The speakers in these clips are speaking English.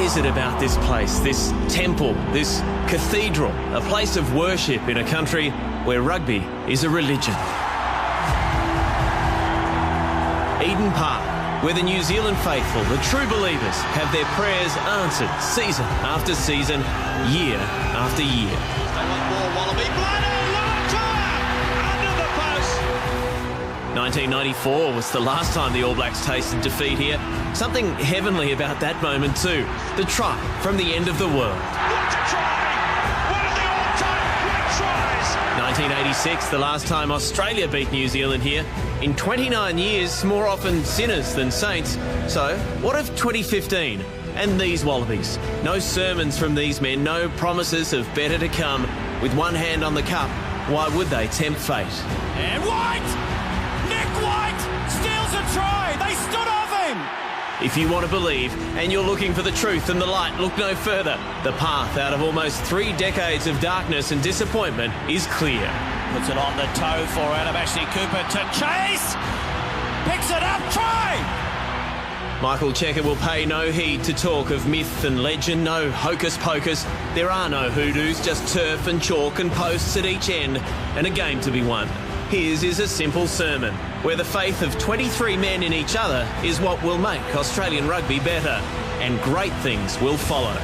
is it about this place, this temple, this cathedral, a place of worship in a country where rugby is a religion? Eden Park, where the New Zealand faithful, the true believers, have their prayers answered season after season, year after year. They want more Wallaby. Blado, under the post. 1994 was the last time the All Blacks tasted defeat here. Something heavenly about that moment too. The try from the end of the world. What a try! One of the all-time great tries! 1986, the last time Australia beat New Zealand here. In 29 years, more often sinners than saints. So, what of 2015? And these Wallabies? No sermons from these men, no promises of better to come. With one hand on the cup, why would they tempt fate? And White! Nick White steals a try! They stood off him! If you want to believe, and you're looking for the truth and the light, look no further. The path out of almost 3 decades of darkness and disappointment is clear. Puts it on the toe for Adam Ashley Cooper to chase! Picks it up, try! Michael Checker will pay no heed to talk of myth and legend, no hocus pocus. There are no hoodoos, just turf and chalk and posts at each end, and a game to be won. His is a simple sermon, where the faith of 23 men in each other is what will make Australian rugby better, and great things will follow.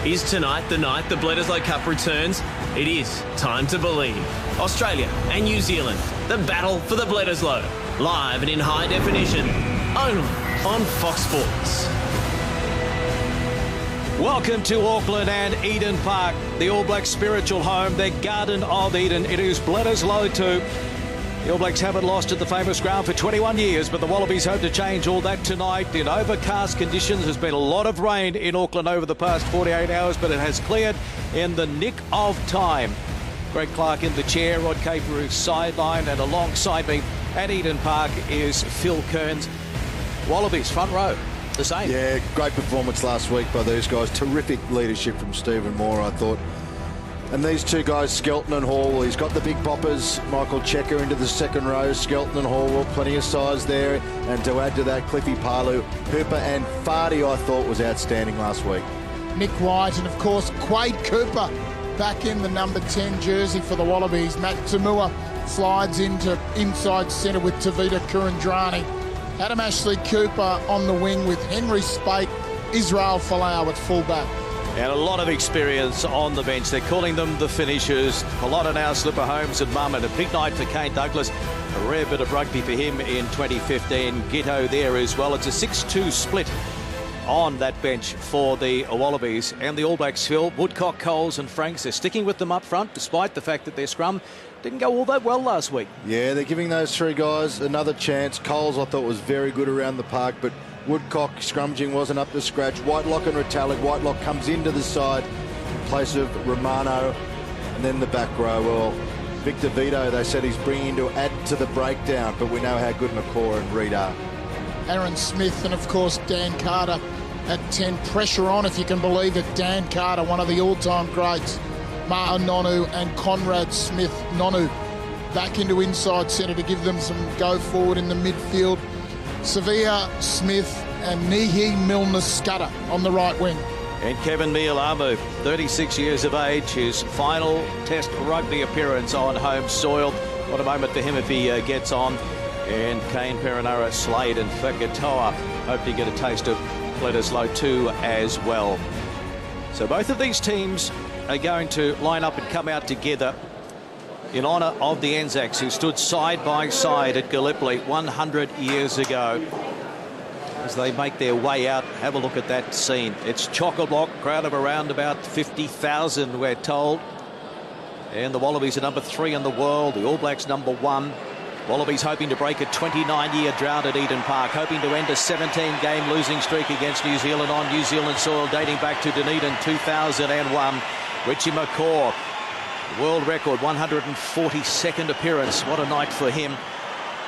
Is tonight the night the Bledisloe Cup returns? It is time to believe. Australia and New Zealand, the battle for the Bledisloe, live and in high definition, only on Fox Sports. Welcome to Auckland and Eden Park, the All Blacks' spiritual home, their Garden of Eden. It is Bledisloe 2. The All Blacks haven't lost at the famous ground for 21 years, but the Wallabies hope to change all that tonight in overcast conditions. There's been a lot of rain in Auckland over the past 48 hours, but it has cleared in the nick of time. Greg Clark in the chair, Rod Caper is sidelined, and alongside me at Eden Park is Phil Kearns. Wallabies, front row, the same. Yeah, great performance last week by these guys. Terrific leadership from Stephen Moore, I thought. And these two guys, Skelton and Hall, he's got the big poppers. Michael Checker into the second row. Skelton and Hall, plenty of size there. And to add to that, Cliffy Palu, Hooper and Fardy, I thought was outstanding last week. Nick White and, of course, Quade Cooper back in the number 10 jersey for the Wallabies. Matt Tamua slides into inside centre with Tavita Kurandrani. Adam Ashley Cooper on the wing with Henry Spate, Israel Folau at fullback. And a lot of experience on the bench. They're calling them the finishers. Pollotta now, Slipper Holmes and Mum, and a big night for Kane Douglas. A rare bit of rugby for him in 2015. Gitto there as well. It's a 6-2 split on that bench for the Wallabies. And the All Blacks, Phil, Woodcock, Coles and Franks, they're sticking with them up front, despite the fact that their scrum didn't go all that well last week. Yeah, they're giving those three guys another chance. Coles, I thought, was very good around the park, but Woodcock scrummaging wasn't up to scratch. Whitelock and Retallick. Whitelock comes into the side in place of Romano. And then the back row, well, Victor Vito, they said he's bringing to add to the breakdown, but we know how good McCaw and Reid are. Aaron Smith and, of course, Dan Carter at 10. Pressure on, if you can believe it. Dan Carter, one of the all-time greats. Ma'a Nonu and Conrad Smith. Nonu back into inside centre to give them some go forward in the midfield. Sevilla, Smith and Nihi Milner-Scudder on the right wing. And Kevin Mealamu, 36 years of age, his final Test rugby appearance on home soil. What a moment for him if he gets on. And Kane Perenara, Slade and Fekatoa hope to get a taste of Bledisloe 2 as well. So both of these teams are going to line up and come out together in honour of the Anzacs, who stood side by side at Gallipoli 100 years ago. As they make their way out, have a look at that scene. It's chock-a-block, crowd of around about 50,000, we're told. And the Wallabies are number 3 in the world, the All Blacks number 1. Wallabies hoping to break a 29-year drought at Eden Park, hoping to end a 17-game losing streak against New Zealand on New Zealand soil dating back to Dunedin 2001. Richie McCaw, world record, 142nd appearance. What a night for him.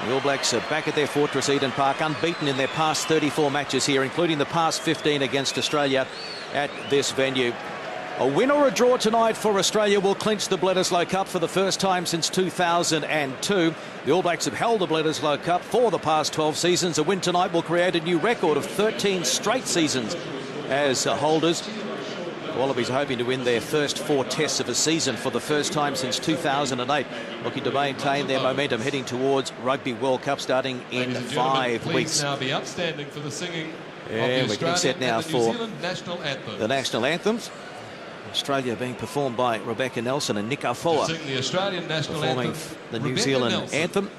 The All Blacks are back at their fortress Eden Park, unbeaten in their past 34 matches here, including the past 15 against Australia at this venue. A win or a draw tonight for Australia will clinch the Bledisloe Cup for the first time since 2002. The All Blacks have held the Bledisloe Cup for the past 12 seasons. A win tonight will create a new record of 13 straight seasons as holders. Wallabies are hoping to win their first 4 tests of a season for the first time since 2008, looking to maintain their momentum heading towards Rugby World Cup starting in 5 weeks. Now be upstanding for the singing and we're getting set now for the national anthems. Australia being performed by Rebecca Nelson and Nick Afoa the Australian national performing anthem, the New Rebecca Zealand Nelson. anthem.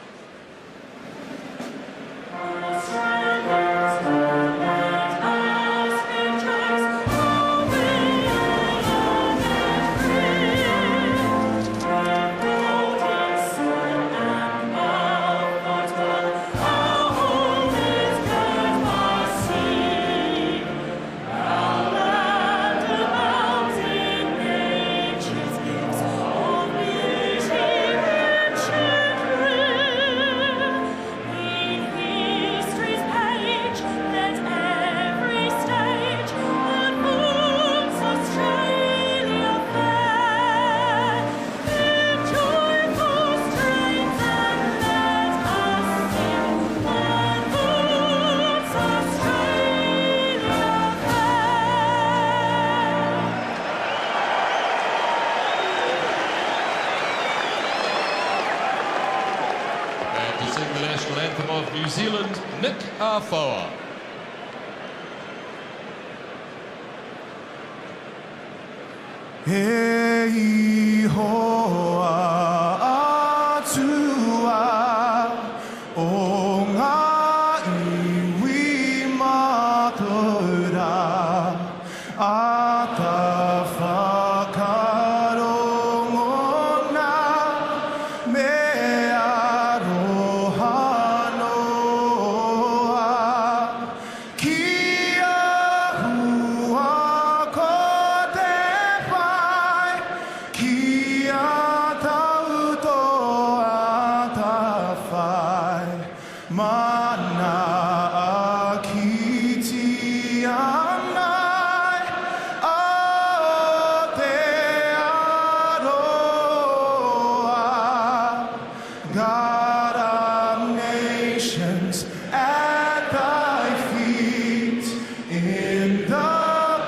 New Zealand, Nick Afoa. Hei hoa atua o ngā iwi mātura a ta whakarongona me aroha noa ki ahua ko te whai ki a tauto a ta whai mana a kiti anai o te aroa God of nations at thy feet in the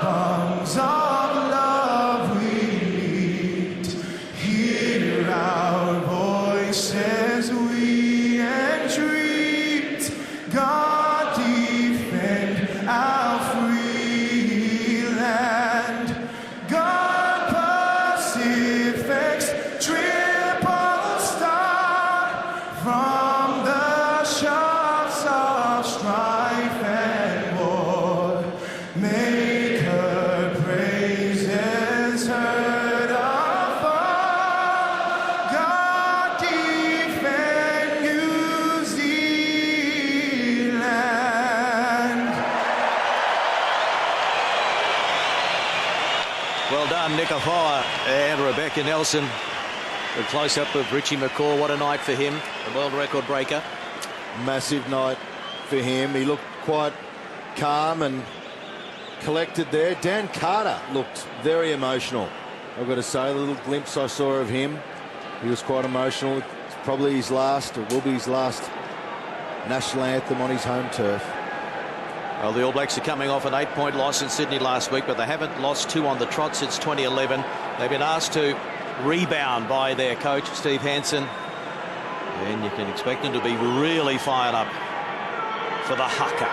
bonds of love we meet. Hear our voices we entreat. God defend our free land. God Pacific's triple star from the shafts of strife and war. Make her praises heard afar. God defend New Zealand. Well done, Nick Afoa and Rebecca Nelson. A close-up of Richie McCaw. What a night for him, the world record breaker. Massive night for him. He looked quite calm and collected there. Dan Carter looked very emotional. I've got to say, the little glimpse I saw of him, he was quite emotional. It's probably his last, or will be his last, national anthem on his home turf. Well, the All Blacks are coming off an 8-point loss in Sydney last week, but they haven't lost 2 on the trot since 2011. They've been asked to rebound by their coach, Steve Hansen, and you can expect them to be really fired up for the haka.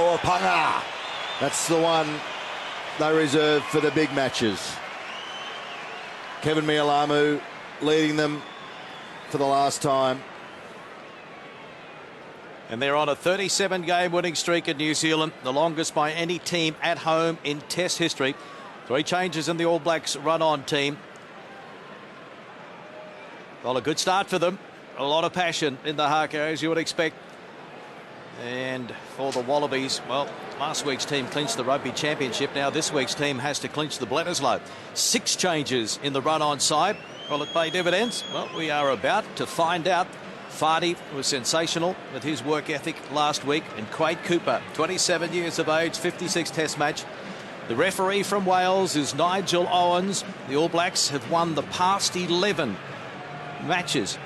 Kawapanga. That's the one they reserve for the big matches. Kevin Mialamu leading them for the last time. And they're on a 37-game winning streak in New Zealand, the longest by any team at home in Test history. 3 changes in the All Blacks run-on team. Well, a good start for them. A lot of passion in the haka, as you would expect. And for the Wallabies, well, last week's team clinched the Rugby Championship. Now this week's team has to clinch the Bledisloe. 6 changes in the run-on side. Will it pay dividends? Well, we are about to find out. Fardy was sensational with his work ethic last week. And Quade Cooper, 27 years of age, 56 Test match. The referee from Wales is Nigel Owens. The All Blacks have won the past 11 matches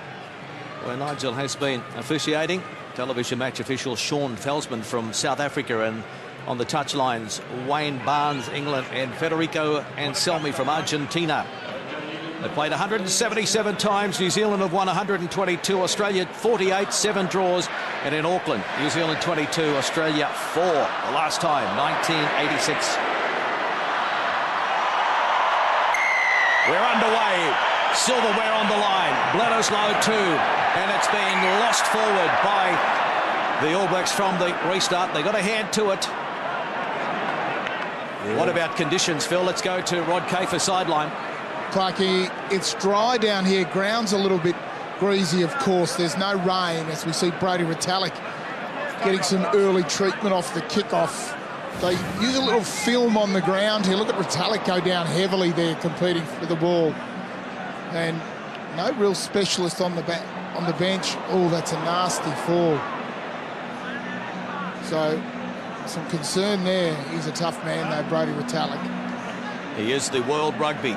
where Nigel has been officiating. Television match official Sean Felsman from South Africa, and on the touchlines Wayne Barnes, England, and Federico Anselmi from Argentina. They played 177 times. New Zealand have won 122. Australia 48, 7 draws. And in Auckland, New Zealand 22, Australia 4. The last time, 1986. We're underway. Silverware on the line. Bledisloe 2. And it's being lost forward by the All Blacks from the restart. They got a hand to it. Yeah. What about conditions, Phil? Let's go to Rod Kafer sideline. Clarkie, it's dry down here. Ground's a little bit greasy, of course. There's no rain, as we see Brody Retallick getting some early treatment off the kickoff. They use a little film on the ground here. Look at Retallick go down heavily there, competing for the ball. And no real specialist on the bench. Oh, that's a nasty fall. So, some concern there. He's a tough man, though, Brody Retallick. He is the World Rugby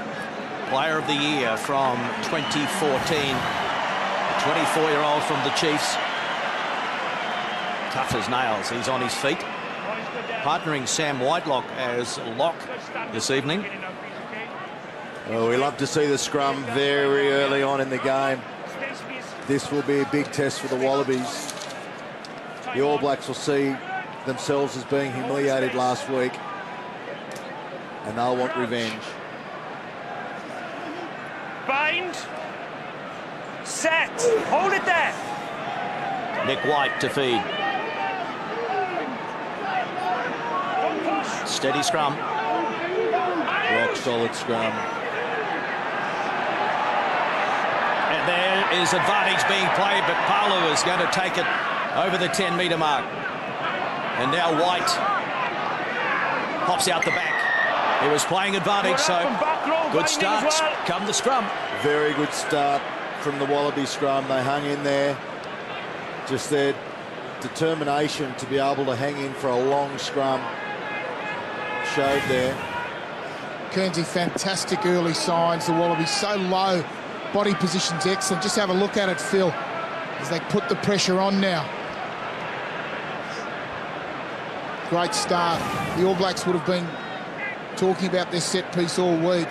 Player of the Year from 2014. A 24-year-old from the Chiefs. Tough as nails. He's on his feet. Partnering Sam Whitelock as lock this evening. Oh, we love to see the scrum very early on in the game. This will be a big test for the Wallabies. The All Blacks will see themselves as being humiliated last week, and they'll want revenge. Bind. Set. Hold it there. Nick White to feed. Steady scrum. Rock solid scrum. And there is advantage being played, but Palu is going to take it over the 10-metre mark. And now White pops out the back. He was playing advantage, so good start. Come the scrum. Very good start from the Wallaby scrum. They hung in there. Just their determination to be able to hang in for a long scrum showed there. Kearnsey, fantastic early signs. The Wallabies so low. Body position's excellent. Just have a look at it, Phil, as they put the pressure on now. Great start. The All Blacks would have been talking about their set piece all week.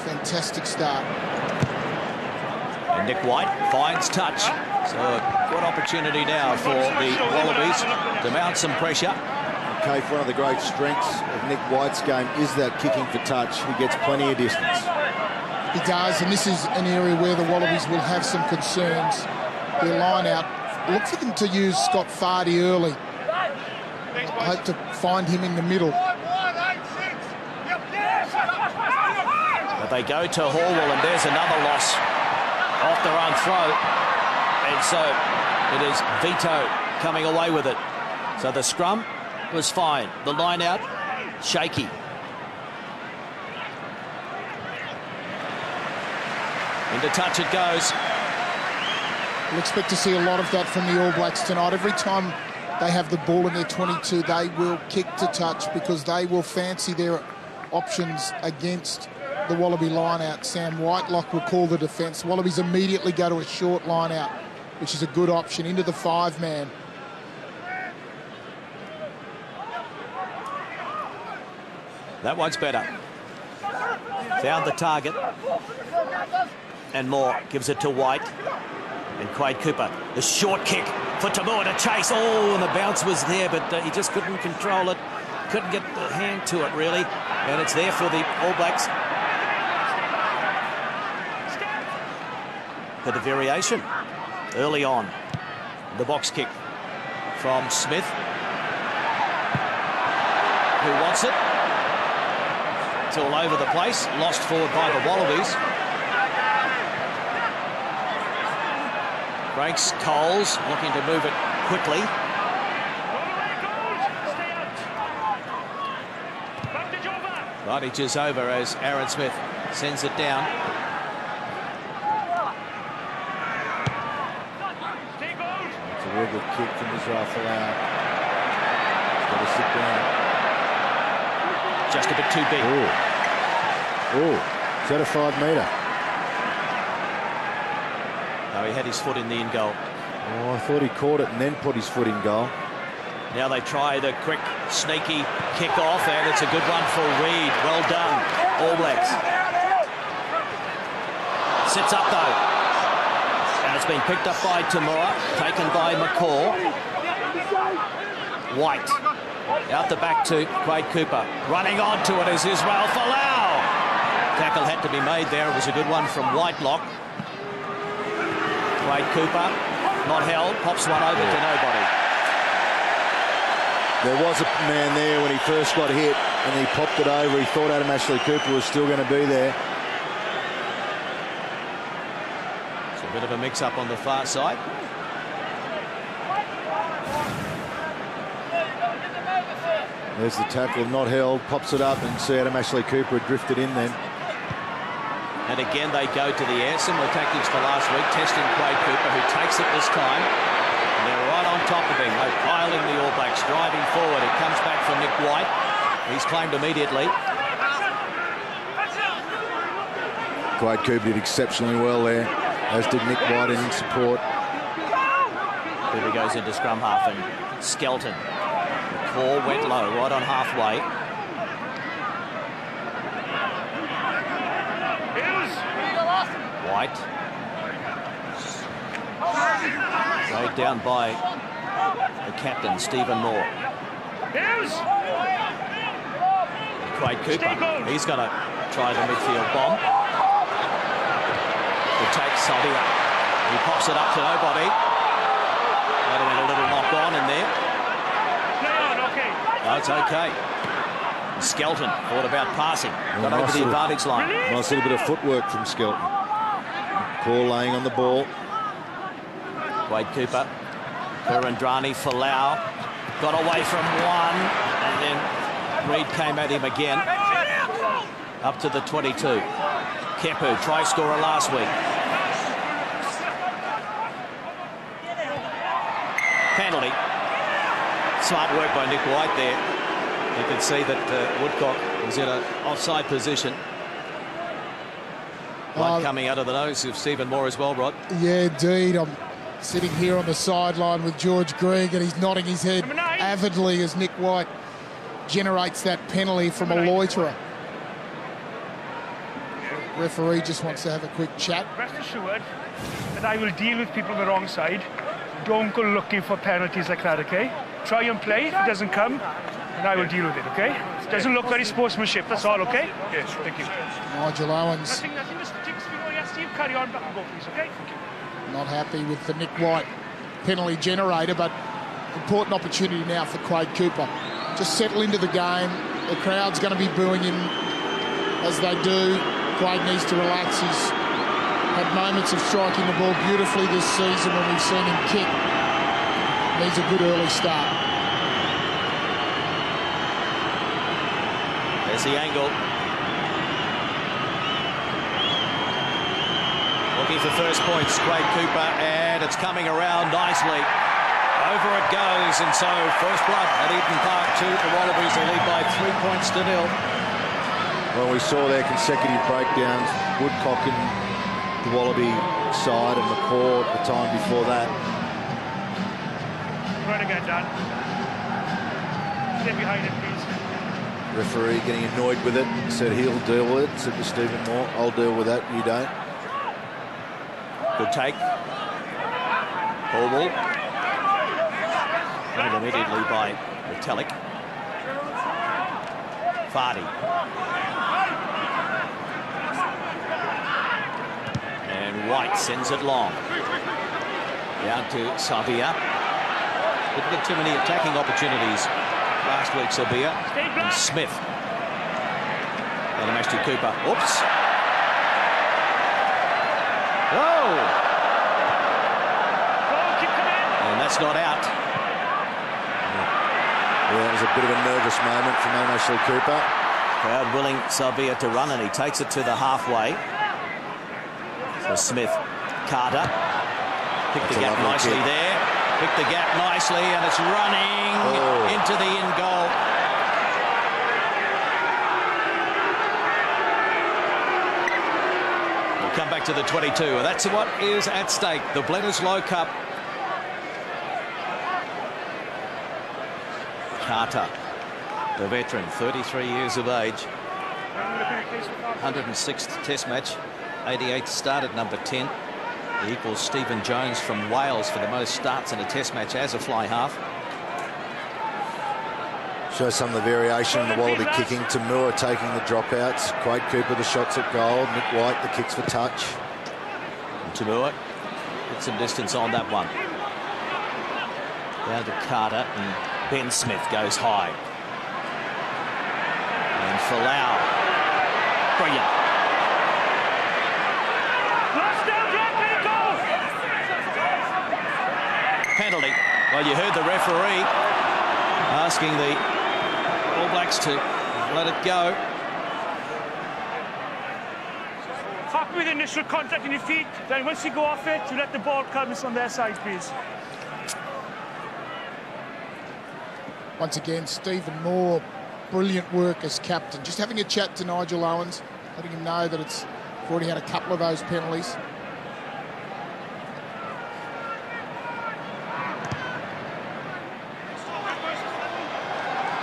Fantastic start. And Nick White finds touch. So a good opportunity now for the Wallabies to mount some pressure. Okay, one of the great strengths of Nick White's game is that kicking for touch. He gets plenty of distance. He does, and this is an area where the Wallabies will have some concerns. Their line out. Look for them to use Scott Fardy early. I hope to find him in the middle. But they go to Horwell, and there's another loss off their own throw. And so it is Vito coming away with it. So the scrum was fine. The line out, shaky. Into touch it goes. We'll expect to see a lot of that from the All Blacks tonight. Every time they have the ball in their 22, they will kick to touch because they will fancy their options against the Wallaby line-out. Sam Whitelock will call the defence. Wallabies immediately go to a short line-out, which is a good option, into the 5-man. That one's better. Found the target. And Moore gives it to White. And Quade Cooper, the short kick for Tamua to chase. Oh, and the bounce was there, but he just couldn't control it. Couldn't get the hand to it, really. And it's there for the All Blacks. For the variation early on. The box kick from Smith. Who wants it? It's all over the place. Lost forward by the Wallabies. Breaks Coles, looking to move it quickly. Advantage is over as Aaron Smith sends it down. It's a real good kick from Israel Folau. He's got to sit down. Just a bit too big. Oh, is that a 5 metre? No, he had his foot in the in goal. Oh, I thought he caught it and then put his foot in goal. Now they try the quick, sneaky kick off, and it's a good one for Reid. Well done, All Blacks. Sits up though. And it's been picked up by Tamua, taken by McCaw. White. Out the back to Quade Cooper. Running onto it is Israel Folau. Tackle had to be made there. It was a good one from Whitelock. Quade Cooper, not held, pops one over to nobody. There was a man there when he first got hit and he popped it over. He thought Adam Ashley Cooper was still going to be there. It's a bit of a mix-up on the far side. There's the tackle, not held, pops it up, and see Adam Ashley Cooper had drifted in then. And again they go to the air, similar tactics to last week, testing Quade Cooper, who takes it this time. And they're right on top of him. They're piling the All Blacks, driving forward. It comes back from Nick White. He's claimed immediately. Quade Cooper did exceptionally well there, as did Nick White in support. Cooper goes into scrum half and Skelton. The call went low, right on halfway. White. Laid down by the captain, Stephen Moore. Quade Cooper, he's going to try the midfield bomb. He takes Salvia. He pops it up to nobody. Might have been a little knock on in there. No, it's okay. Skelton thought about passing. Got over the advantage line. Nice little bit of footwork from Skelton. Call laying on the ball. Quade Cooper. Kurandrani Folau. Got away from one. And then Reid came at him again. Up to the 22. Kepu, try scorer last week. Penalty. Smart work by Nick White there. You can see that Woodcock was in an offside position. Blood coming out of the nose of Stephen Moore as well, Rod. Yeah, indeed. I'm sitting here on the sideline with George Greig, and he's nodding his head avidly as Nick White generates that penalty from a loiterer. Referee just wants to have a quick chat. Rest assured that I will deal with people on the wrong side. Don't go looking for penalties like that, okay? Try and play. If it doesn't come, and I will deal with it, okay? It doesn't look very sportsmanship, that's all, okay? Yes, thank you. Nigel Owens. Nothing just Steve, carry on, back and go, please, okay? Thank you. Not happy with the Nick White penalty generator, but important opportunity now for Quade Cooper. Just settle into the game. The crowd's going to be booing him as they do. Quade needs to relax. He's had moments of striking the ball beautifully this season when we've seen him kick. Needs a good early start. There's the angle. Looking for first points, Quade Cooper, and it's coming around nicely. Over it goes, and so first blood at Eden Park to the Wallabies. They lead by 3 points to 0. Well, we saw their consecutive breakdowns. Woodcock in the Wallaby side and McCaw at the time before that. Right again, Dan. Stay behind it, please. Referee getting annoyed with it. Said he'll deal with it. Said to Stephen Moore, I'll deal with that, you don't. Good take. Hallwall. And immediately by Metallic. Vardy. And White sends it long. Down to Sabia. Didn't get too many attacking opportunities last week, Sabia. And Smith. And Ashley Cooper. Oops. Oh! And that's not out. Yeah, it was a bit of a nervous moment from Ashley Cooper. Crowd willing Sabia to run, and he takes it to the halfway. So Smith. Carter. Picked the gap nicely there. Picked the gap nicely, and it's running into the in goal. We'll come back to the 22, and that's what is at stake. The Bledisloe Cup. Carter, the veteran, 33 years of age. 106th Test match, 88th start at number 10. He equals Stephen Jones from Wales for the most starts in a Test match as a fly half. Shows some of the variation in the Wallaby kicking. Tamua taking the dropouts. Quade Cooper the shots at goal. Nick White the kicks for touch. Tamua get some distance on that one. Down to Carter, and Ben Smith goes high. And Folau. Brilliant. Penalty. Well, you heard the referee asking the All Blacks to let it go. Happy with initial contact in your feet. Then once you go off it, you let the ball come. It's on their side, please. Once again, Stephen Moore, brilliant work as captain. Just having a chat to Nigel Owens, letting him know that we've already had a couple of those penalties.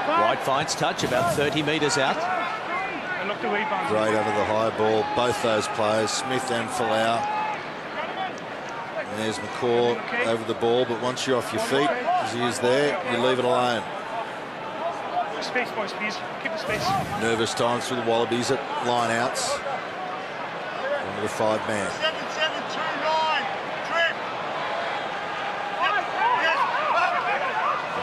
White finds touch about 30 metres out. Great over the high ball, both those players, Smith and Folau. And there's McCaw over the ball, but once you're off your feet, as he is there, you leave it alone. Space, boys, please. Keep the space. Nervous times for the Wallabies at line-outs. Under the 5-man. 7-7-2-9. Trip.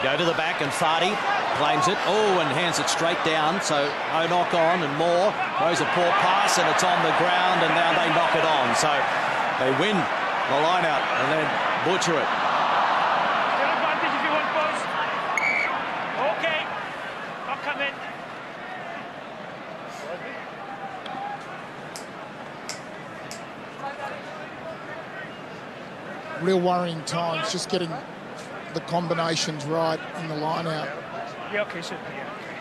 Go to the back, and Fardy claims it. Oh, and hands it straight down. So no knock on, and Moore throws a poor pass, and it's on the ground, and now they knock it on. So they win the line-out and then butcher it. Take advantage if you want, boys. Okay. I'll come in. Real worrying times, just getting the combinations right in the line-out. Yeah, okay, so, yeah,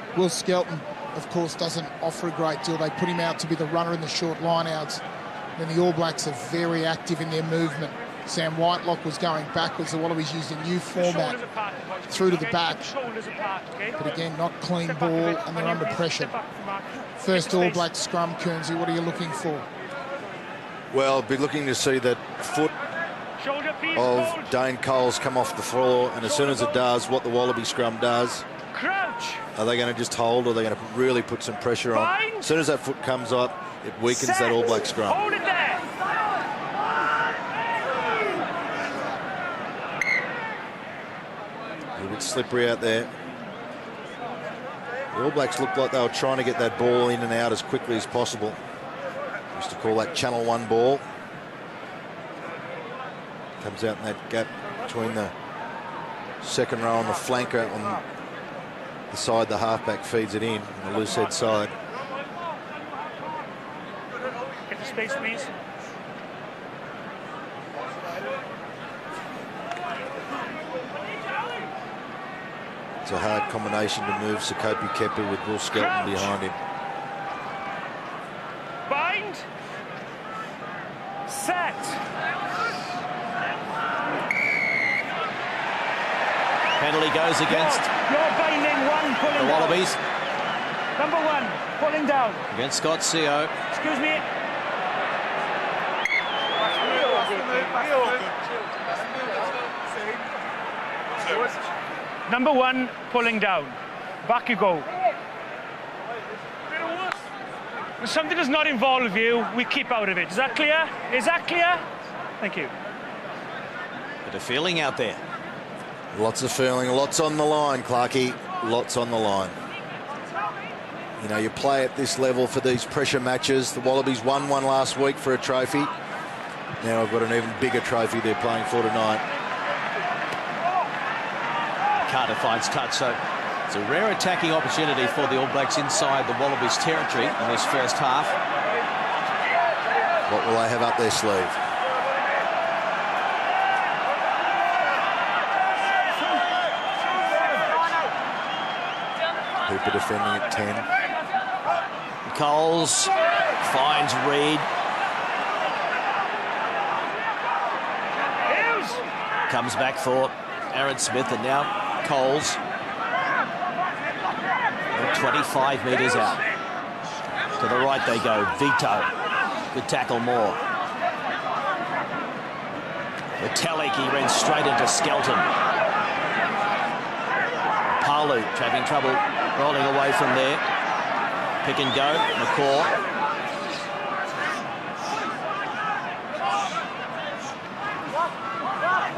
okay. Will Skelton, of course, doesn't offer a great deal. They put him out to be the runner in the short line-outs. Then the All Blacks are very active in their movement. Sam Whitelock was going backwards. The Wallabies used a new format through to the back. But again, not clean ball, and they're under pressure. First All Black scrum, Kearnsey, what are you looking for? Well, be looking to see that foot of Dane Coles come off the floor, and as soon as it does, what the Wallaby scrum does, are they going to just hold, or are they going to really put some pressure on? As soon as that foot comes up, it weakens that All Black scrum. Hold it there. A bit slippery out there. The All Blacks looked like they were trying to get that ball in and out as quickly as possible. Used to call that Channel 1 ball. Comes out in that gap between the second row and the flanker on the side the halfback feeds it in, on the loose head side. Get the space, please. It's a hard combination to move Sekope Kepu with Will Skelton behind him. Bind. Set. Penalty goes against You're binding one, pulling the Wallabies. Down. Number one, pulling down. Against Scott Seo. Excuse me. Number one, pulling down. Back you go. When something does not involve you, we keep out of it. Is that clear? Is that clear? Thank you. Bit of feeling out there. Lots of feeling, lots on the line, Clarkie. Lots on the line. You know, you play at this level for these pressure matches. The Wallabies won one last week for a trophy. Now I've got an even bigger trophy they're playing for tonight. Carter finds touch, so it's a rare attacking opportunity for the All Blacks inside the Wallabies territory in this first half. What will they have up their sleeve? Hooper defending at 10. Coles finds Reid. Comes back for Aaron Smith, and now Coles. 25 metres out. To the right they go. Vito. Good tackle more. Metallic, he ran straight into Skelton. Palu having trouble rolling away from there. Pick and go. McCaw.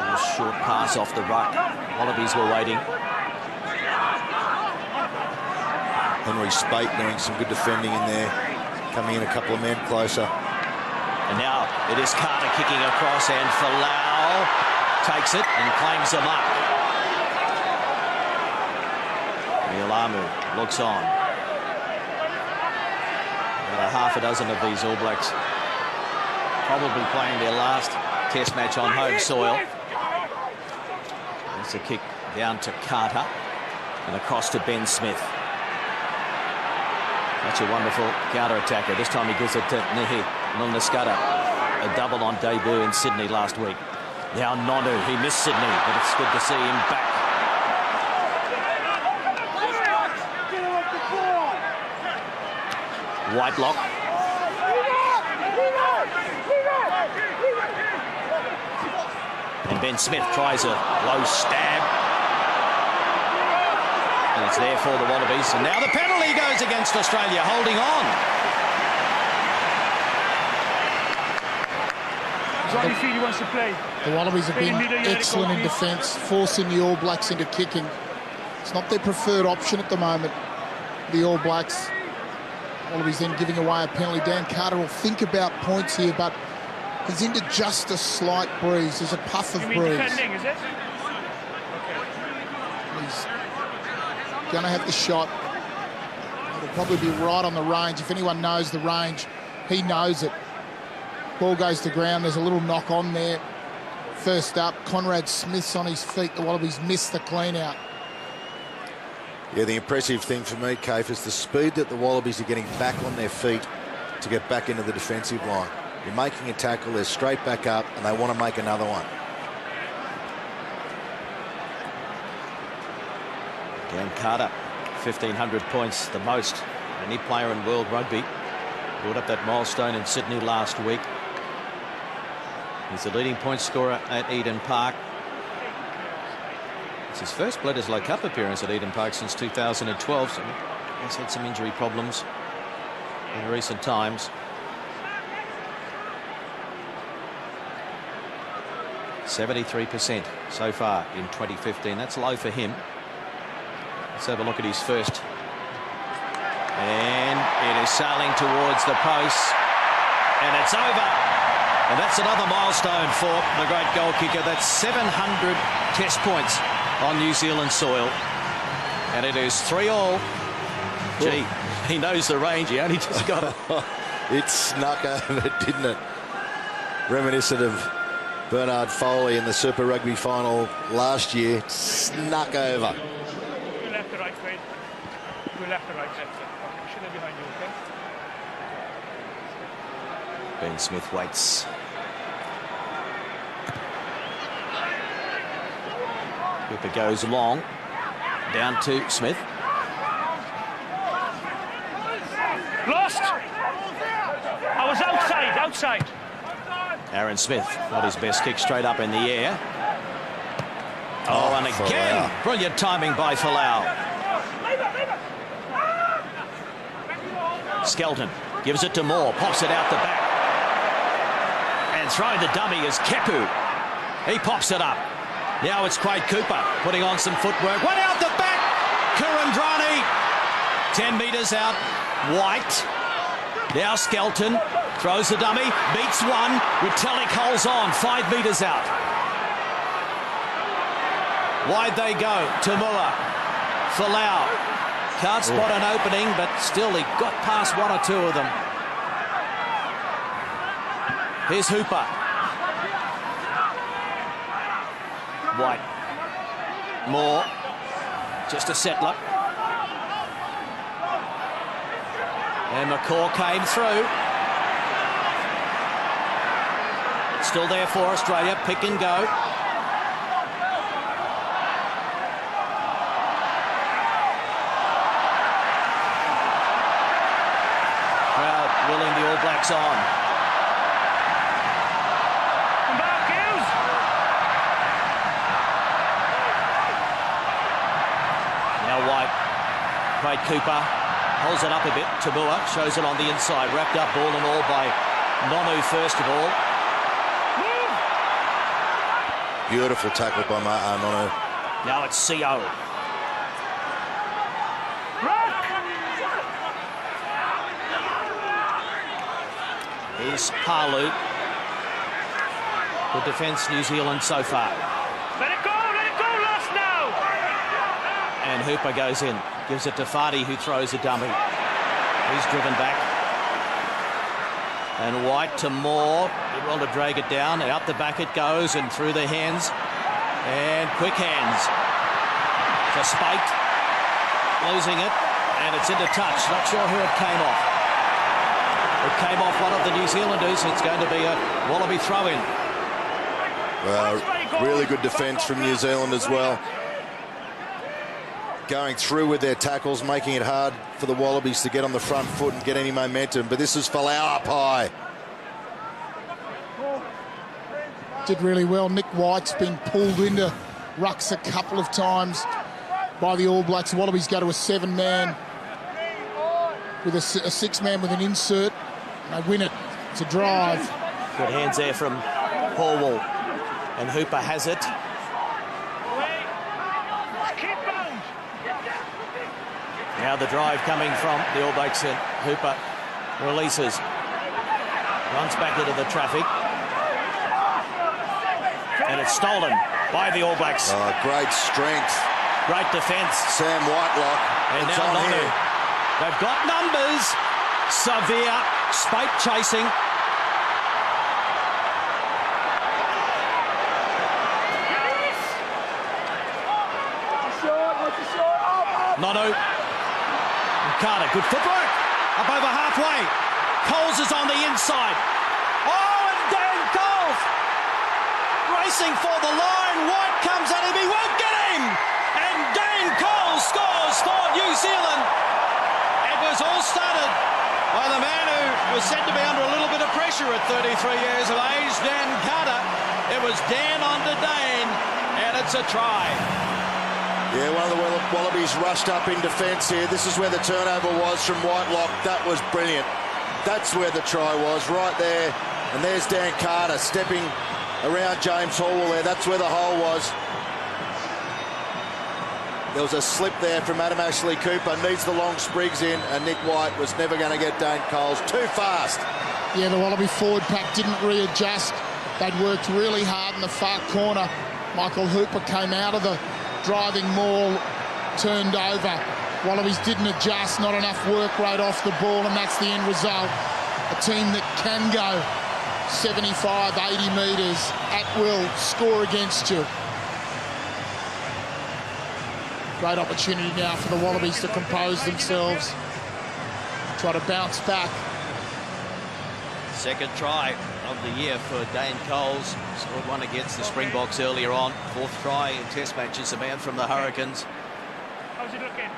A short pass off the ruck. Wallabies were waiting. Henry Spate doing some good defending in there. Coming in a couple of men closer. And now it is Carter kicking across, and Folau takes it and claims them up. Nialamu looks on. About a half a dozen of these All Blacks probably playing their last test match on home soil. There's a kick down to Carter and across to Ben Smith. Such a wonderful counter-attacker. This time he gives it to Nehi Nunascada. A double on debut in Sydney last week. Now Nonu, he missed Sydney, but it's good to see him back. Whitelock. And Ben Smith tries a low stab. And it's there for the Wallabies. And now the penalty goes against Australia, holding on. Johnny Feely wants to play. The Wallabies have been excellent in defence, forcing the All Blacks into kicking. It's not their preferred option at the moment, the All Blacks. Wallabies then giving away a penalty. Dan Carter will think about points here, but he's into just a slight breeze. There's a puff of breeze. Defending, is it? He's going to have the shot. It'll probably be right on the range. If anyone knows the range, he knows it. Ball goes to ground. There's a little knock on there. First up, Conrad Smith's on his feet. The Wallabies missed the clean out. Yeah, the impressive thing for me, Kaif, is the speed that the Wallabies are getting back on their feet to get back into the defensive line. You're making a tackle, they're straight back up, and they want to make another one. Dan Carter, 1,500 points, the most any player in world rugby. Brought up that milestone in Sydney last week. He's the leading point scorer at Eden Park. It's his first Bledisloe Cup appearance at Eden Park since 2012. So he's had some injury problems in recent times. 73% so far in 2015. That's low for him. Let's have a look at his first. And it is sailing towards the post. And it's over. And that's another milestone for the great goal kicker. That's 700 test points on New Zealand soil. And it is 3-all. Gee, he knows the range. He only just got it. It snuck over, didn't it? Reminiscent of Bernard Foley in the Super Rugby final last year. It snuck over. Go left to right, Wade. Go left to right. Should have behind you, okay? Ben Smith waits. Cooper goes long. Down to Smith. Lost! I was outside. Aaron Smith, not his best kick, straight up in the air. Oh, and again, brilliant timing by Folau. Skelton gives it to Moore, pops it out the back. And throwing the dummy is Kepu. He pops it up. Now it's Quade Cooper putting on some footwork. One out the back. Kurandrani. 10 metres out. White. Now Skelton throws the dummy. Beats one. Retallick holds on. 5 metres out. Wide they go. Tamua. Folau. Can't spot an opening, but still he got past one or two of them. Here's Hooper. White. Moore. Just a settler. And McCaw came through. Still there for Australia. Pick and go. Crowd willing the All Blacks on. Quade Cooper holds it up a bit. Tamua shows it on the inside. Wrapped up ball and all by Nonu first of all. Beautiful tackle by Nonu. Now it's CO. Here's Palu. Good defence, New Zealand so far. Let it go, Lost now! And Hooper goes in. Gives it to Fardy, who throws a dummy. He's driven back. And White to Moore. Did well to drag it down. Out the back it goes and through the hands. And quick hands. For Spate. Losing it. And it's into touch. Not sure who it came off. It came off one of the New Zealanders. It's going to be a Wallaby throw-in. Well, really good defence from New Zealand as well. Going through with their tackles, making it hard for the Wallabies to get on the front foot and get any momentum. But this is Folau up high. Did really well. Nick White's been pulled into rucks a couple of times by the All Blacks. The Wallabies go to a 7-man with a 6-man with an insert. They win it. It's a drive. Good hands there from Horwell. And Hooper has it. Now the drive coming from the All Blacks, and Hooper releases. Runs back into the traffic. And it's stolen by the All Blacks. Oh, great strength. Great defence. Sam Whitelock. And it's now on Nonu. here. They've got numbers. Severe. Spate chasing. Nonu. Carter, good footwork. Up over halfway. Coles is on the inside. Oh, and Dan Coles racing for the line. White comes at him. He won't get him. And Dan Coles scores for New Zealand. It was all started by the man who was said to be under a little bit of pressure at 33 years of age, Dan Carter. It was Dan onto Dan, and it's a try. Yeah, one of the Wallabies rushed up in defence here. This is where the turnover was from Whitelock. That was brilliant. That's where the try was, right there. And there's Dan Carter stepping around James Horwell there. That's where the hole was. There was a slip there from Adam Ashley Cooper. Needs the long sprigs in, and Nick White was never going to get Dane Coles. Too fast. Yeah, the Wallaby forward pack didn't readjust. They'd worked really hard in the far corner. Michael Hooper came out of the driving maul, turned over. Wallabies didn't adjust, not enough work rate off the ball, and that's the end result. A team that can go 75, 80 metres at will, score against you. Great opportunity now for the Wallabies to compose themselves, try to bounce back. Second try of the year for Dane Coles. Scored one against the Springboks earlier on. Fourth try in Test matches, a man from the Hurricanes. How's it looking?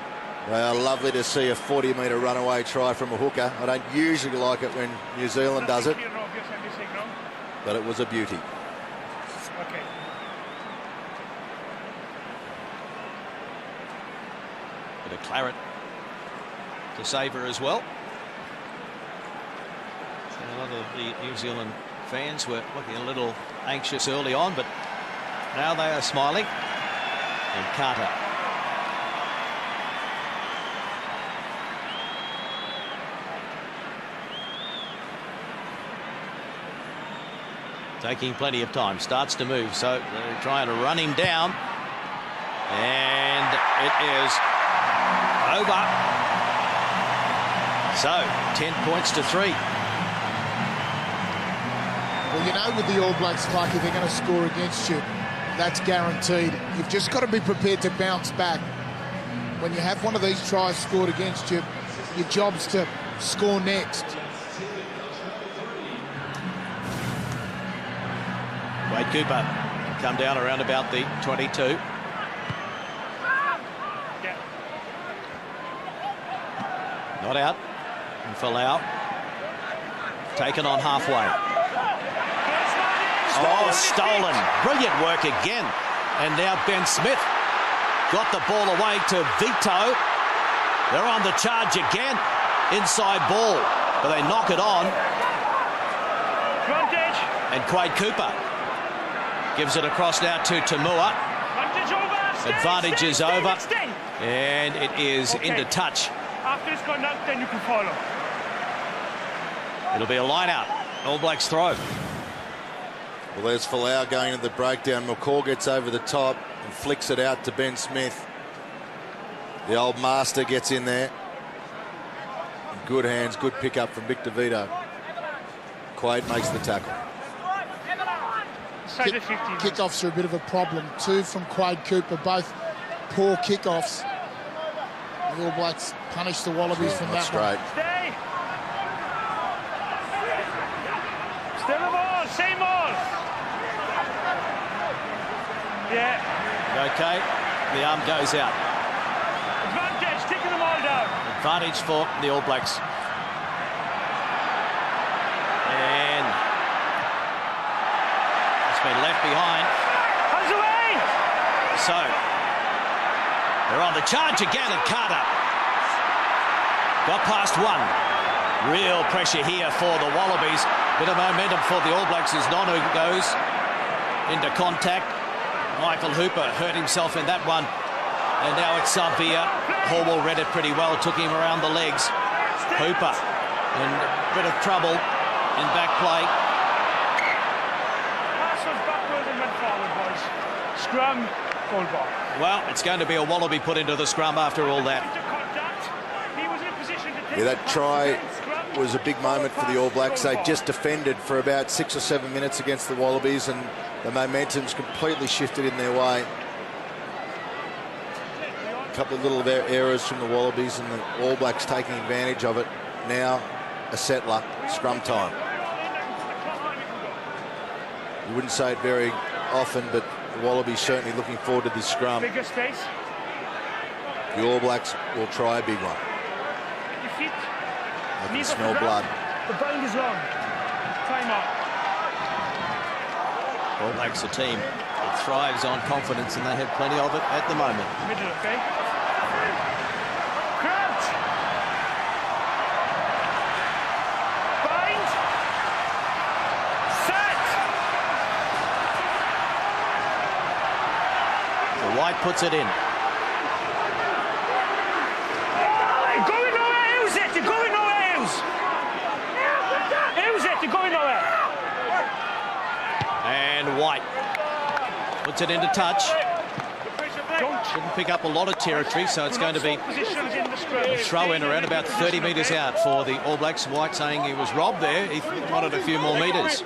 Well, lovely to see a 40-metre runaway try from a hooker. I don't usually like it when New Zealand does it, but it was a beauty. Okay. Bit of claret to savour as well. So a lot of the New Zealand fans were looking a little anxious early on, but now they are smiling. And Carter. Taking plenty of time, starts to move, so they're trying to run him down. And it is over. So 10 points to 3. Well, you know, with the All Blacks, Clarkie, they're going to score against you. That's guaranteed. You've just got to be prepared to bounce back. When you have one of these tries scored against you, your job's to score next. Wade Cooper come down around about the 22. Not out. And Folau taken on halfway. Oh, stolen. Brilliant work again. And now Ben Smith got the ball away to Vito. They're on the charge again. Inside ball. But they knock it on. And Quade Cooper gives it across now to Tamua. Advantage is over. And it is into touch. After it's gone out, then you can follow. It'll be a line out. All Blacks throw. Well, there's Folau going to the breakdown. McCaw gets over the top and flicks it out to Ben Smith. The old master gets in there. Good hands, good pick up from Victor Vito. Quade makes the tackle. Kickoffs are a bit of a problem. 2 from Quade Cooper, both poor kickoffs. The All Blacks punish the Wallabies from that one. Stay. Still the ball, same ball. Yeah. Okay, the arm goes out. Advantage, taking them all down. Advantage for the All Blacks. And it's been left behind. Hands away! So they're on the charge again, and Carter got past one. Real pressure here for the Wallabies. Bit of momentum for the All Blacks as Nonu goes into contact. Michael Hooper hurt himself in that one. And now it's Savia. Horwell read it pretty well, took him around the legs. Hooper in a bit of trouble in back play. Pass was backward and went forward, boys. Scrum, goal ball. Well, it's going to be a Wallaby put into the scrum after all that. Yeah, that try was a big moment for the All Blacks. They just defended for about 6 or 7 minutes against the Wallabies, and the momentum's completely shifted in their way. A couple of little errors from the Wallabies, and the All Blacks taking advantage of it. Now a settler, scrum time. You wouldn't say it very often, but the Wallabies certainly looking forward to this scrum. Bigger space. The All Blacks will try a big one. Feet. I can smell blood. The bind is long. Time out. All Blacks a team that thrives on confidence, and they have plenty of it at the moment. Middle, okay? Crouch. Bind. Set. So White puts it in. Going nowhere, use it. You're going nowhere, use. Use it. You're going nowhere. And White puts it into touch. Didn't pick up a lot of territory, so it's going to be a throw-in around about 30 metres out for the All Blacks. White saying he was robbed there. He wanted a few more metres.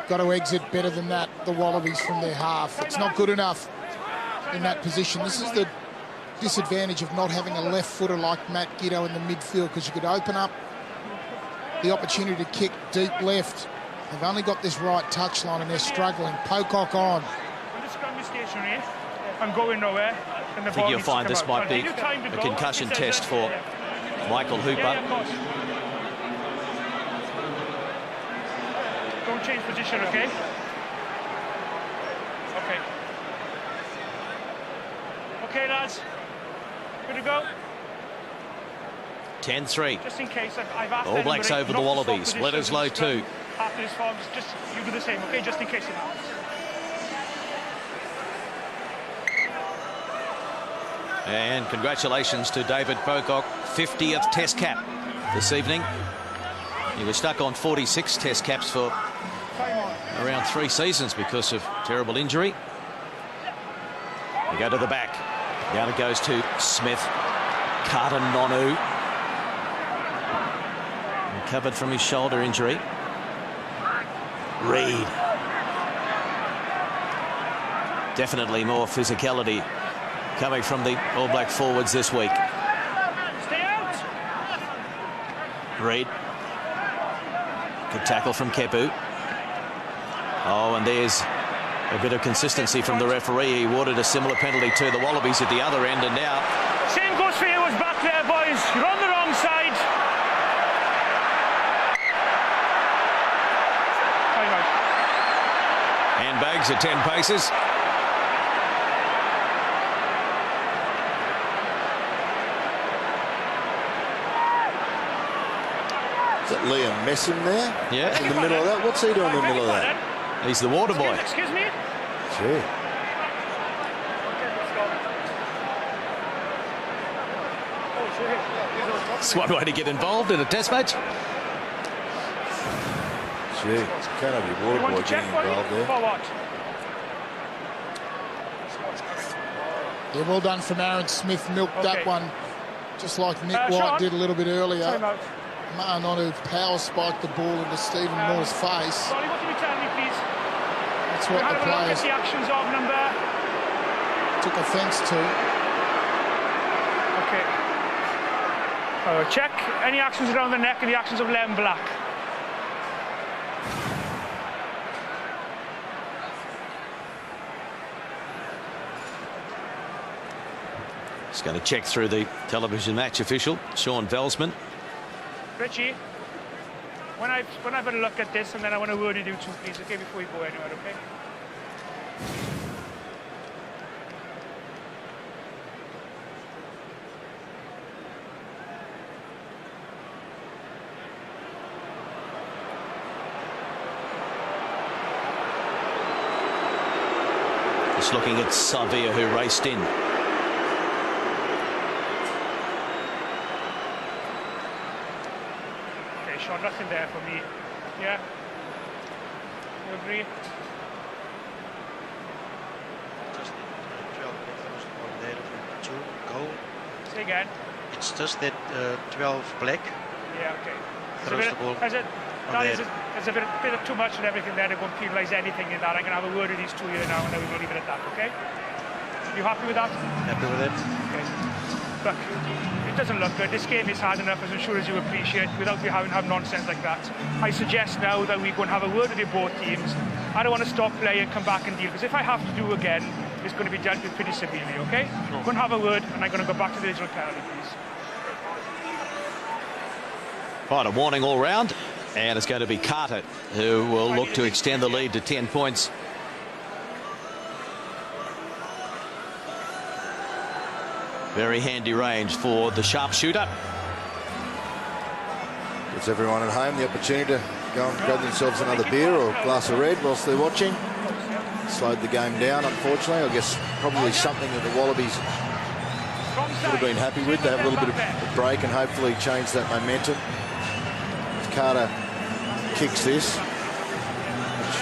Got to exit better than that, the Wallabies, from their half. It's not good enough in that position. This is the disadvantage of not having a left footer like Matt Giddo in the midfield, because you could open up the opportunity to kick deep left. They've only got this right touchline and they're struggling. Pocock on. I'm going nowhere. I think you'll find this might be a concussion test for Michael Hooper. Don't change position, okay? Okay. Okay, lads. Good to go. 10-3. Just in case, I've asked All Blacks over the Wallabies. Bledisloe 2. After this form, just you do the same, okay? Just in case it happens. And congratulations to David Pocock, 50th Test cap this evening. He was stuck on 46 Test caps for around 3 seasons because of terrible injury. We go to the back. Down it goes to Smith. Carter Nonu. Recovered from his shoulder injury. Reid. Definitely more physicality coming from the All Black forwards this week. Stay out. Reid. Good tackle from Kepu. Oh, and there's a bit of consistency from the referee. He awarded a similar penalty to the Wallabies at the other end, and now... Same goes for you as back there, boys. You're on the wrong side. Time out. Handbags at 10 paces. Is that Liam Messam there? Yeah. In the middle of that? What's he doing in the middle of that? He's the water boy. Excuse me? Gee. It's one way to get involved in a test match. Gee, can't have your water boy getting involved there. For what? Yeah, well done from Aaron Smith. Milked that one, just like Nick White Sean, did a little bit earlier. time out. Ma'anonu power spiked the ball into Stephen Moore's face. Sorry, what can you tell me, please? That's what the players the actions of number. took offence to. Okay. Check any actions around the neck and the actions of Lem Black. Just going to check through the television match official, Sean Velsman. Richie, when I've had a look at this, and then I want to word you too, please, okay, before you go anywhere, okay? Just looking at Savia, who raced in. Sean, nothing there for me. Yeah? You agree? Just the 12 on there to go. Say again. It's just that 12 black. Yeah, okay. Throws the ball. There's a bit of too much and everything there. They won't penalise anything in that. I'm going to have a word with these two here now, and then we'll leave it at that, okay? You happy with that? Happy with it. Okay. Look, it doesn't look good. This game is hard enough, as I'm sure as you appreciate, without you having nonsense like that. I suggest now that we go and have a word with both teams. I don't want to stop play and come back and deal, because if I have to do again, it's going to be dealt with pretty severely, okay? We're going to have a word, and I'm going to go back to the original penalty, please. Right, a warning all round, and it's going to be Carter who will look to extend the lead to 10 points. Very handy range for the sharpshooter. Gives everyone at home the opportunity to go and grab themselves another beer or a glass of red whilst they're watching. Slowed the game down, unfortunately. I guess probably something that the Wallabies would have been happy with. They have a little bit of a break and hopefully change that momentum. If Carter kicks this, which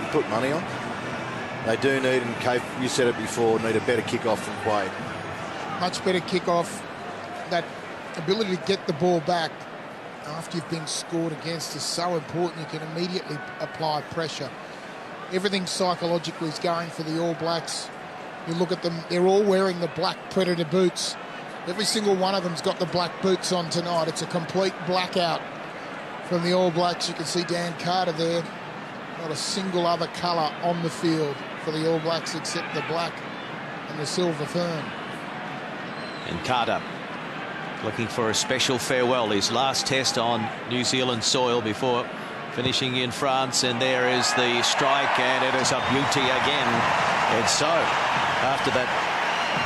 you put money on, they do need, and Kate, you said it before, need a better kick-off from Quade. Much better kick-off. That ability to get the ball back after you've been scored against is so important. You can immediately apply pressure. Everything psychologically is going for the All Blacks. You look at them, they're all wearing the black Predator boots. Every single one of them's got the black boots on tonight. It's a complete blackout from the All Blacks. You can see Dan Carter there. Not a single other colour on the field for the All Blacks except the black and the silver fern. And Carter looking for a special farewell. His last test on New Zealand soil before finishing in France. And there is the strike, and it is a beauty again. And so, after that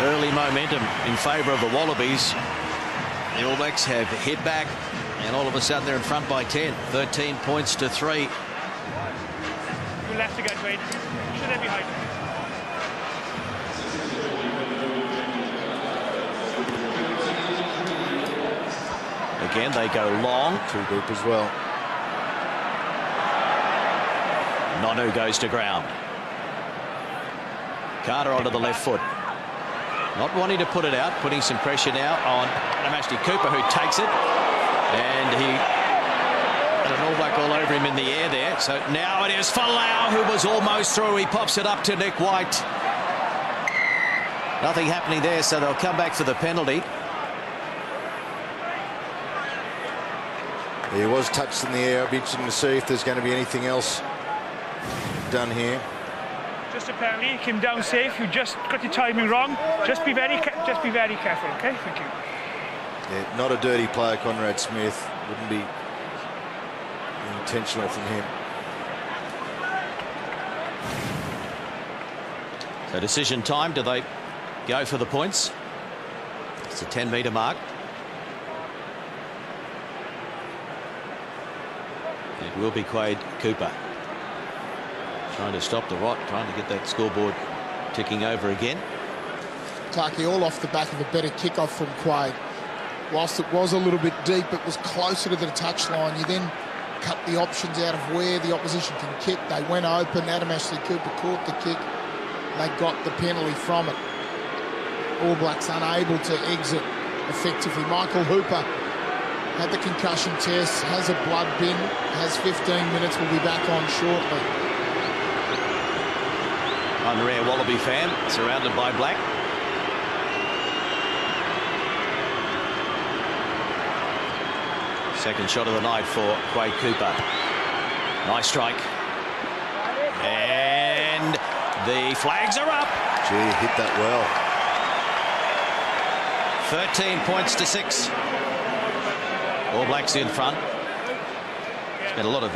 early momentum in favour of the Wallabies. The All Blacks have hit back, and all of a sudden they're in front by 10. 13 points to 3. You left again, Wade. Should they be hiding? Again, they go long. Too deep as well. Nonu goes to ground. Carter onto the left foot. Not wanting to put it out, putting some pressure now on Ashley Cooper, who takes it. And he had an All Black all over him in the air there. So now it is Falau, who was almost through. He pops it up to Nick White. Nothing happening there, so they'll come back for the penalty. He was touched in the air. It'll be interesting to see if there's going to be anything else done here. Just a penalty. He came down safe. You just got your timing wrong. Just be very careful, okay? Thank you. Yeah, not a dirty player, Conrad Smith. Wouldn't be intentional from him. So decision time. Do they go for the points? It's a 10-metre mark. It will be Quade Cooper trying to stop the rot, trying to get that scoreboard ticking over again. Clarkie, all off the back of a better kickoff from Quade. Whilst it was a little bit deep, it was closer to the touchline. You then cut the options out of where the opposition can kick. They went open. Adam Ashley Cooper caught the kick. They got the penalty from it. All Blacks unable to exit effectively. Michael Hooper had the concussion test, has a blood bin, has 15 minutes, will be back on shortly. Unrare Wallaby fan, surrounded by black. Second shot of the night for Quade Cooper. Nice strike. And the flags are up. Gee, hit that well. 13 points to 6. All Blacks in front. There's been a lot of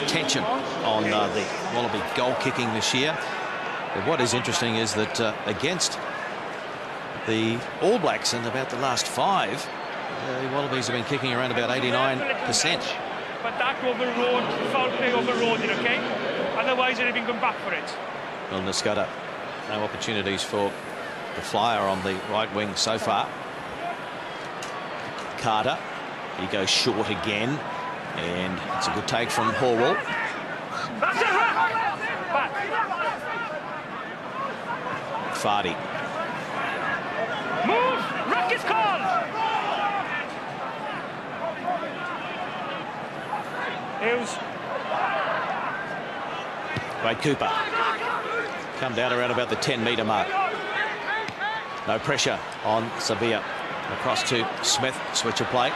tension on the Wallaby goal kicking this year. But what is interesting is that against the All Blacks in about the last 5, the Wallabies have been kicking around about 89%. But that overrode, foul play overrode it, okay? Otherwise, they'd have been going back for it. Well, Niscutta, no opportunities for the flyer on the right wing so far. Carter, he goes short again, and it's a good take from Horwell. That's it, back. Fardy. Move! Ruck is called! Hughes. Quade Cooper. Come down around about the 10-metre mark. No pressure on Sevilla. Across to Smith. Switch of play.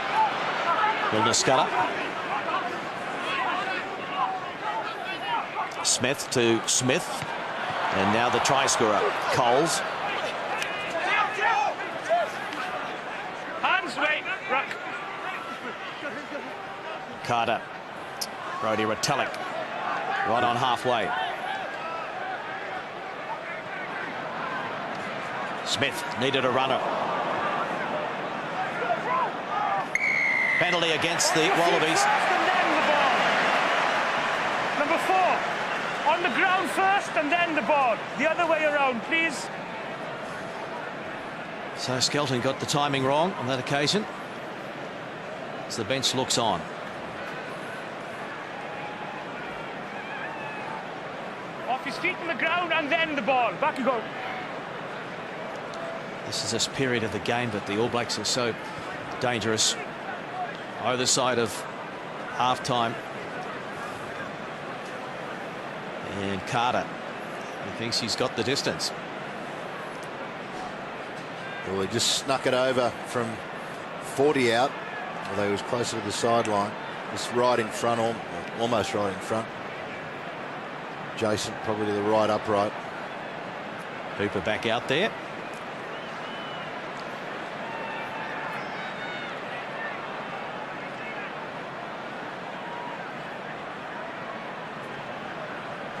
Will Niscutta. Smith to Smith. And now the try scorer, Coles. Hands, wait, Ruck. Carter. Brodie Retallick. Right on halfway. Smith needed a runner. Penalty against the Wallabies. Number 4. On the ground first and then the ball. The other way around, please. So Skelton got the timing wrong on that occasion. As the bench looks on. Off his feet on the ground and then the ball. Back you go. This is this period of the game that the All Blacks are so dangerous. Either side of half-time. And Carter, he thinks he's got the distance. Well, he just snuck it over from 40 out, although he was closer to the sideline. Just right in front, or almost right in front. Jason probably to the right upright. Cooper back out there.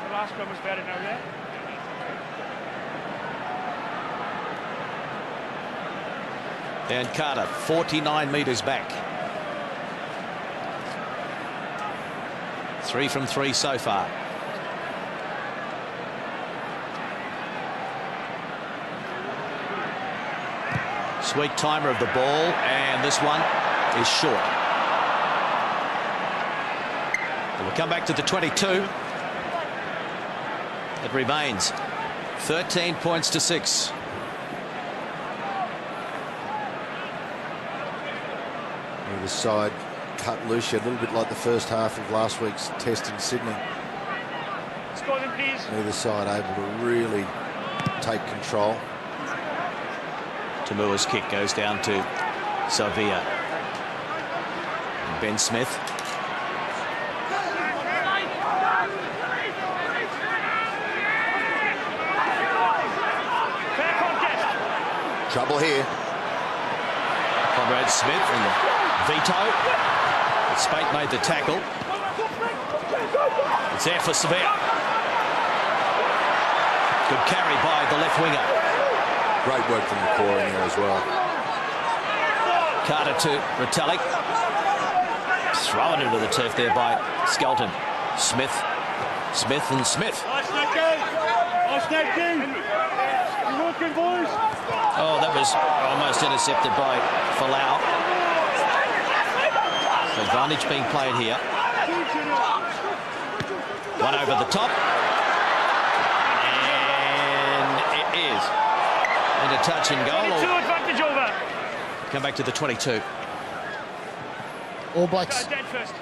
The last one was better now, yeah? And Carter, 49 metres back. 3 from 3 so far. Sweet timer of the ball, and this one is short. We'll come back to the 22. It remains 13 points to 6. Either side cut loose a little bit like the first half of last week's test in Sydney. Score them, please. Neither side able to really take control. Tamua's kick goes down to Savia. Ben Smith. Trouble here. Conrad Smith and Vito. Spate made the tackle. It's there for Savia. Good carry by the left winger. Great work from the core in there as well. Carter to Retallick. Thrown into the turf there by Skelton. Smith. Smith and Smith. Oh, that was almost intercepted by Falau. Advantage being played here. One over the top. And it is. Into touch and goal. Advantage over. Come back to the 22. All Blacks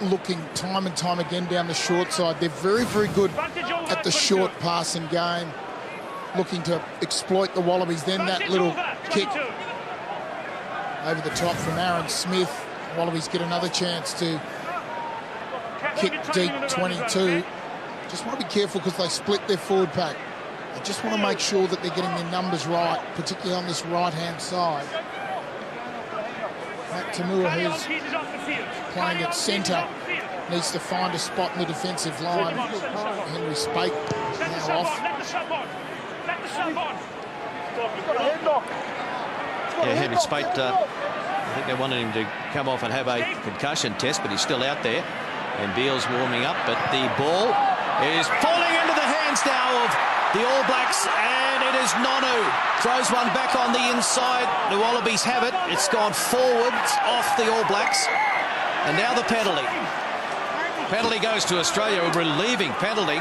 looking time and time again down the short side. They're very, very good at the short passing game, looking to exploit the Wallabies. Then that little kick over the top from Aaron Smith. Wallabies get another chance to kick deep 22. Just want to be careful because they split their forward pack. They just want to make sure that they're getting their numbers right, particularly on this right-hand side. Matt Tamua, who's playing at centre, needs to find a spot in the defensive line. Henry Spate now off. Yeah, Henry Spate, I think they wanted him to come off and have a concussion test, but he's still out there. And Beale's warming up, but the ball is falling into the hands now of the All Blacks, and it is Nonu. Throws one back on the inside. The Wallabies have it. It's gone forwards off the All Blacks. And now the penalty. Penalty goes to Australia, a relieving penalty.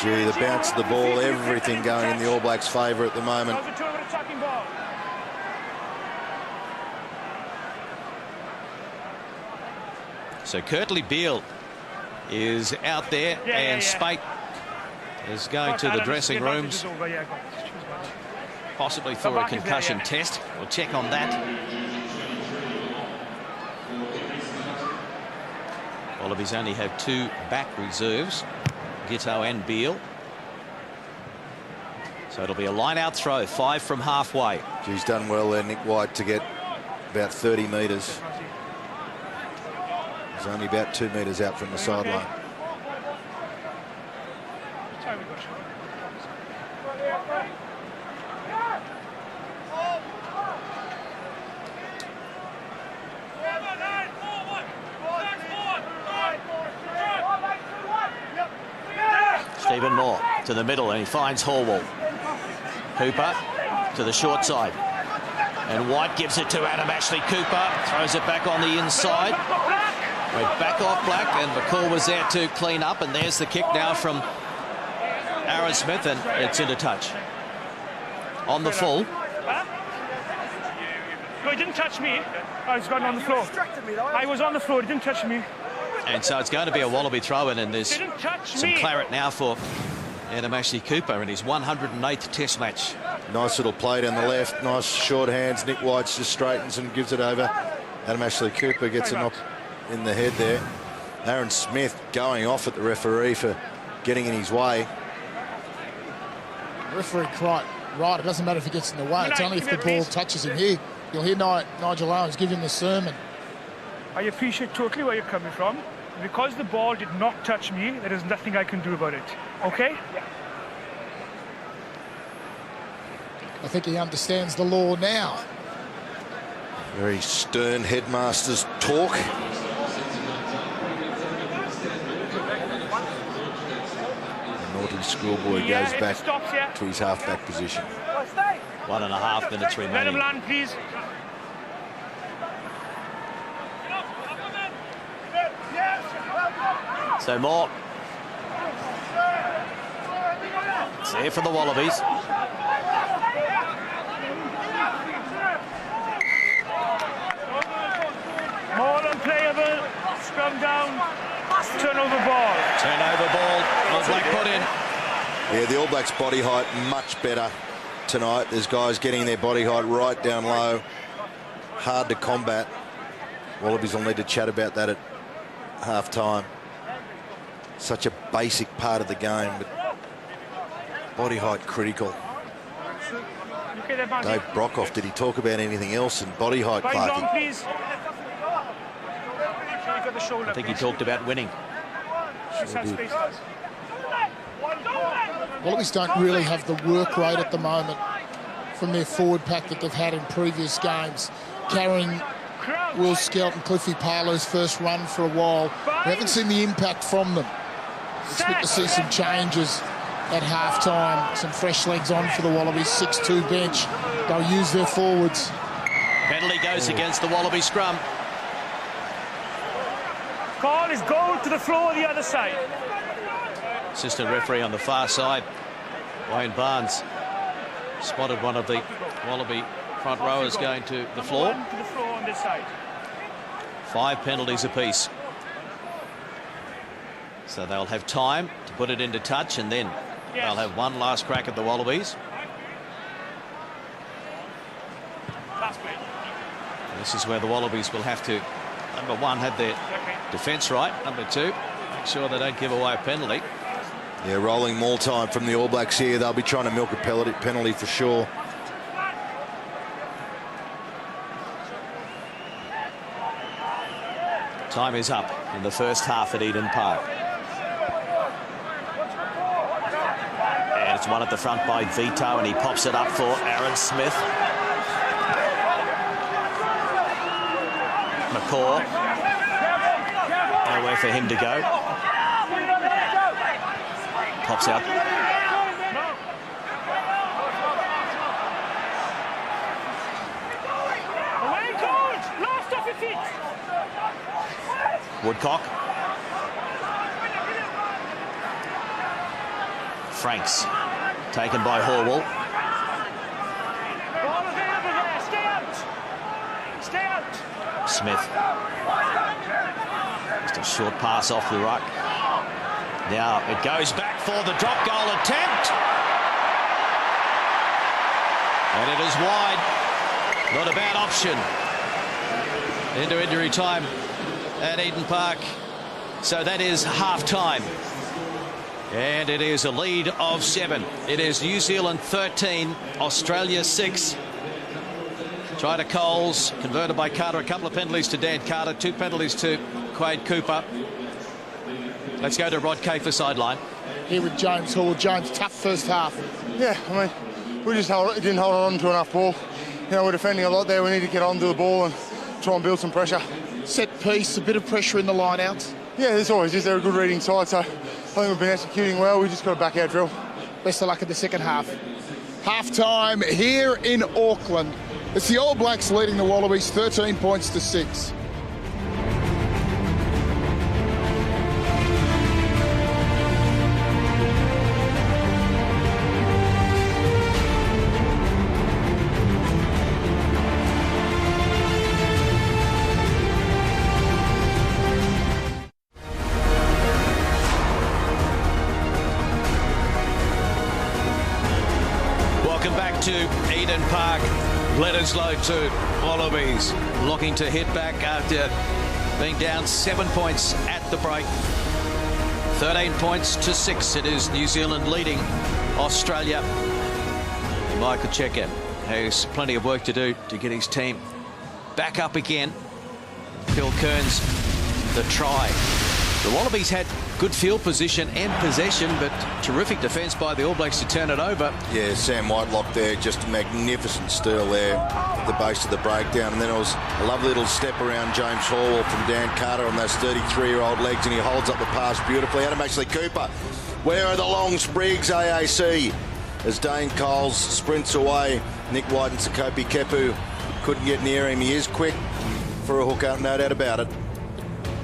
Gee, the bounce of the ball, everything going in the All Blacks' favour at the moment. So Kurtley Beale is out there, and Spate is going to the dressing rooms, possibly for a concussion test. We'll check on that. Wallabies only have 2 back reserves, Giteau and Beale. So it'll be a line-out throw, 5 from halfway. He's done well there, Nick White, to get about 30 metres. He's only about 2 metres out from the sideline. Stephen Moore to the middle, and he finds Horwell. Hooper to the short side. And White gives it to Adam Ashley Cooper. Throws it back on the inside. Went back off Black, and McCall was there to clean up. And there's the kick now from Aaron Smith, and it's into touch. On the full. No, he didn't touch me. I was on the floor. I was on the floor. He didn't touch me. And so it's going to be a Wallaby throw-in, and there's some claret now for Adam Ashley Cooper in his 108th Test match. Nice little play down the left. Nice short hands. Nick White just straightens and gives it over. Adam Ashley Cooper gets a knock in the head there. Aaron Smith going off at the referee for getting in his way. Referee right. It doesn't matter if he gets in the way. It's only if the ball touches him here. You'll hear Nigel Owens give him the sermon. I appreciate totally where you're coming from. Because the ball did not touch me, there is nothing I can do about it. Okay? Yeah. I think he understands the law now. Very stern headmaster's talk. The naughty schoolboy goes back to his half-back position. 1.5 minutes Let him remaining. land, please. So more. It's there for the Wallabies. More unplayable. Scrum down. Turnover ball. Turnover ball. All Black put in. Yeah, the All Blacks' body height much better tonight. There's guys getting their body height right down low. Hard to combat. Wallabies will need to chat about that at half-time. Such a basic part of the game, but body height critical. Dave Brockhoff, did he talk about anything else in body height, Clarkie? I think he talked about winning. Wallabies don't really have the work rate at the moment from their forward pack that they've had in previous games. Carrying Will Skelton, Cliffy Parlow's first run for a while. We haven't seen the impact from them. Expect to see some changes at half-time. Some fresh legs on for the Wallabies. 6-2 bench. They'll use their forwards. Penalty goes against the Wallaby scrum. Call is goal to the floor the other side. Assistant referee on the far side, Wayne Barnes, spotted one of the Wallaby front rowers going to the floor. To the floor on this side. 5 penalties apiece. So they'll have time to put it into touch, and then they'll have one last crack at the Wallabies. This is where the Wallabies will have to, number one, have their defence right. Number two, make sure they don't give away a penalty. Yeah, rolling maul time from the All Blacks here. They'll be trying to milk a penalty for sure. Time is up in the first half at Eden Park. And it's one at the front by Vito, and he pops it up for Aaron Smith. McCaw. Nowhere for him to go. Pops out. Woodcock. Franks taken by Horwell. Smith. Just a short pass off the ruck. Now it goes back for the drop goal attempt. And it is wide. Not a bad option. Into injury time at Eden Park. So that is half-time. And it is a lead of 7. It is New Zealand 13, Australia 6. Try to Coles, converted by Carter. A couple of penalties to Dan Carter, 2 penalties to Quade Cooper. Let's go to Rod Kafer sideline. Here with James Hall. James, tough first half. Yeah, I mean, we just didn't hold on to enough ball. You know, we're defending a lot there. We need to get onto the ball and try and build some pressure. Set piece, a bit of pressure in the line-outs. Yeah, there's always just they're a good reading side, so I think we've been executing well. We just got to back our drill. Best of luck in the second half. Half-time here in Auckland. It's the All Blacks leading the Wallabies 13 points to 6. Welcome back to Eden Park. Bledisloe to Wallabies, looking to hit back after being down 7 points at the break. 13 points to 6. It is New Zealand leading Australia. Michael Cheika has plenty of work to do to get his team back up again. Phil Kearns, the try The Wallabies had good field position and possession, but terrific defence by the All Blacks to turn it over. Yeah, Sam Whitelock there, just a magnificent steal there at the base of the breakdown. And then it was a lovely little step around James Horwell from Dan Carter on those 33-year-old legs, and he holds up the pass beautifully. Adam Ashley Cooper, where are the long sprigs, AAC? As Dane Coles sprints away, Nick White and Sakopi Kepu couldn't get near him. He is quick for a hooker, no doubt about it.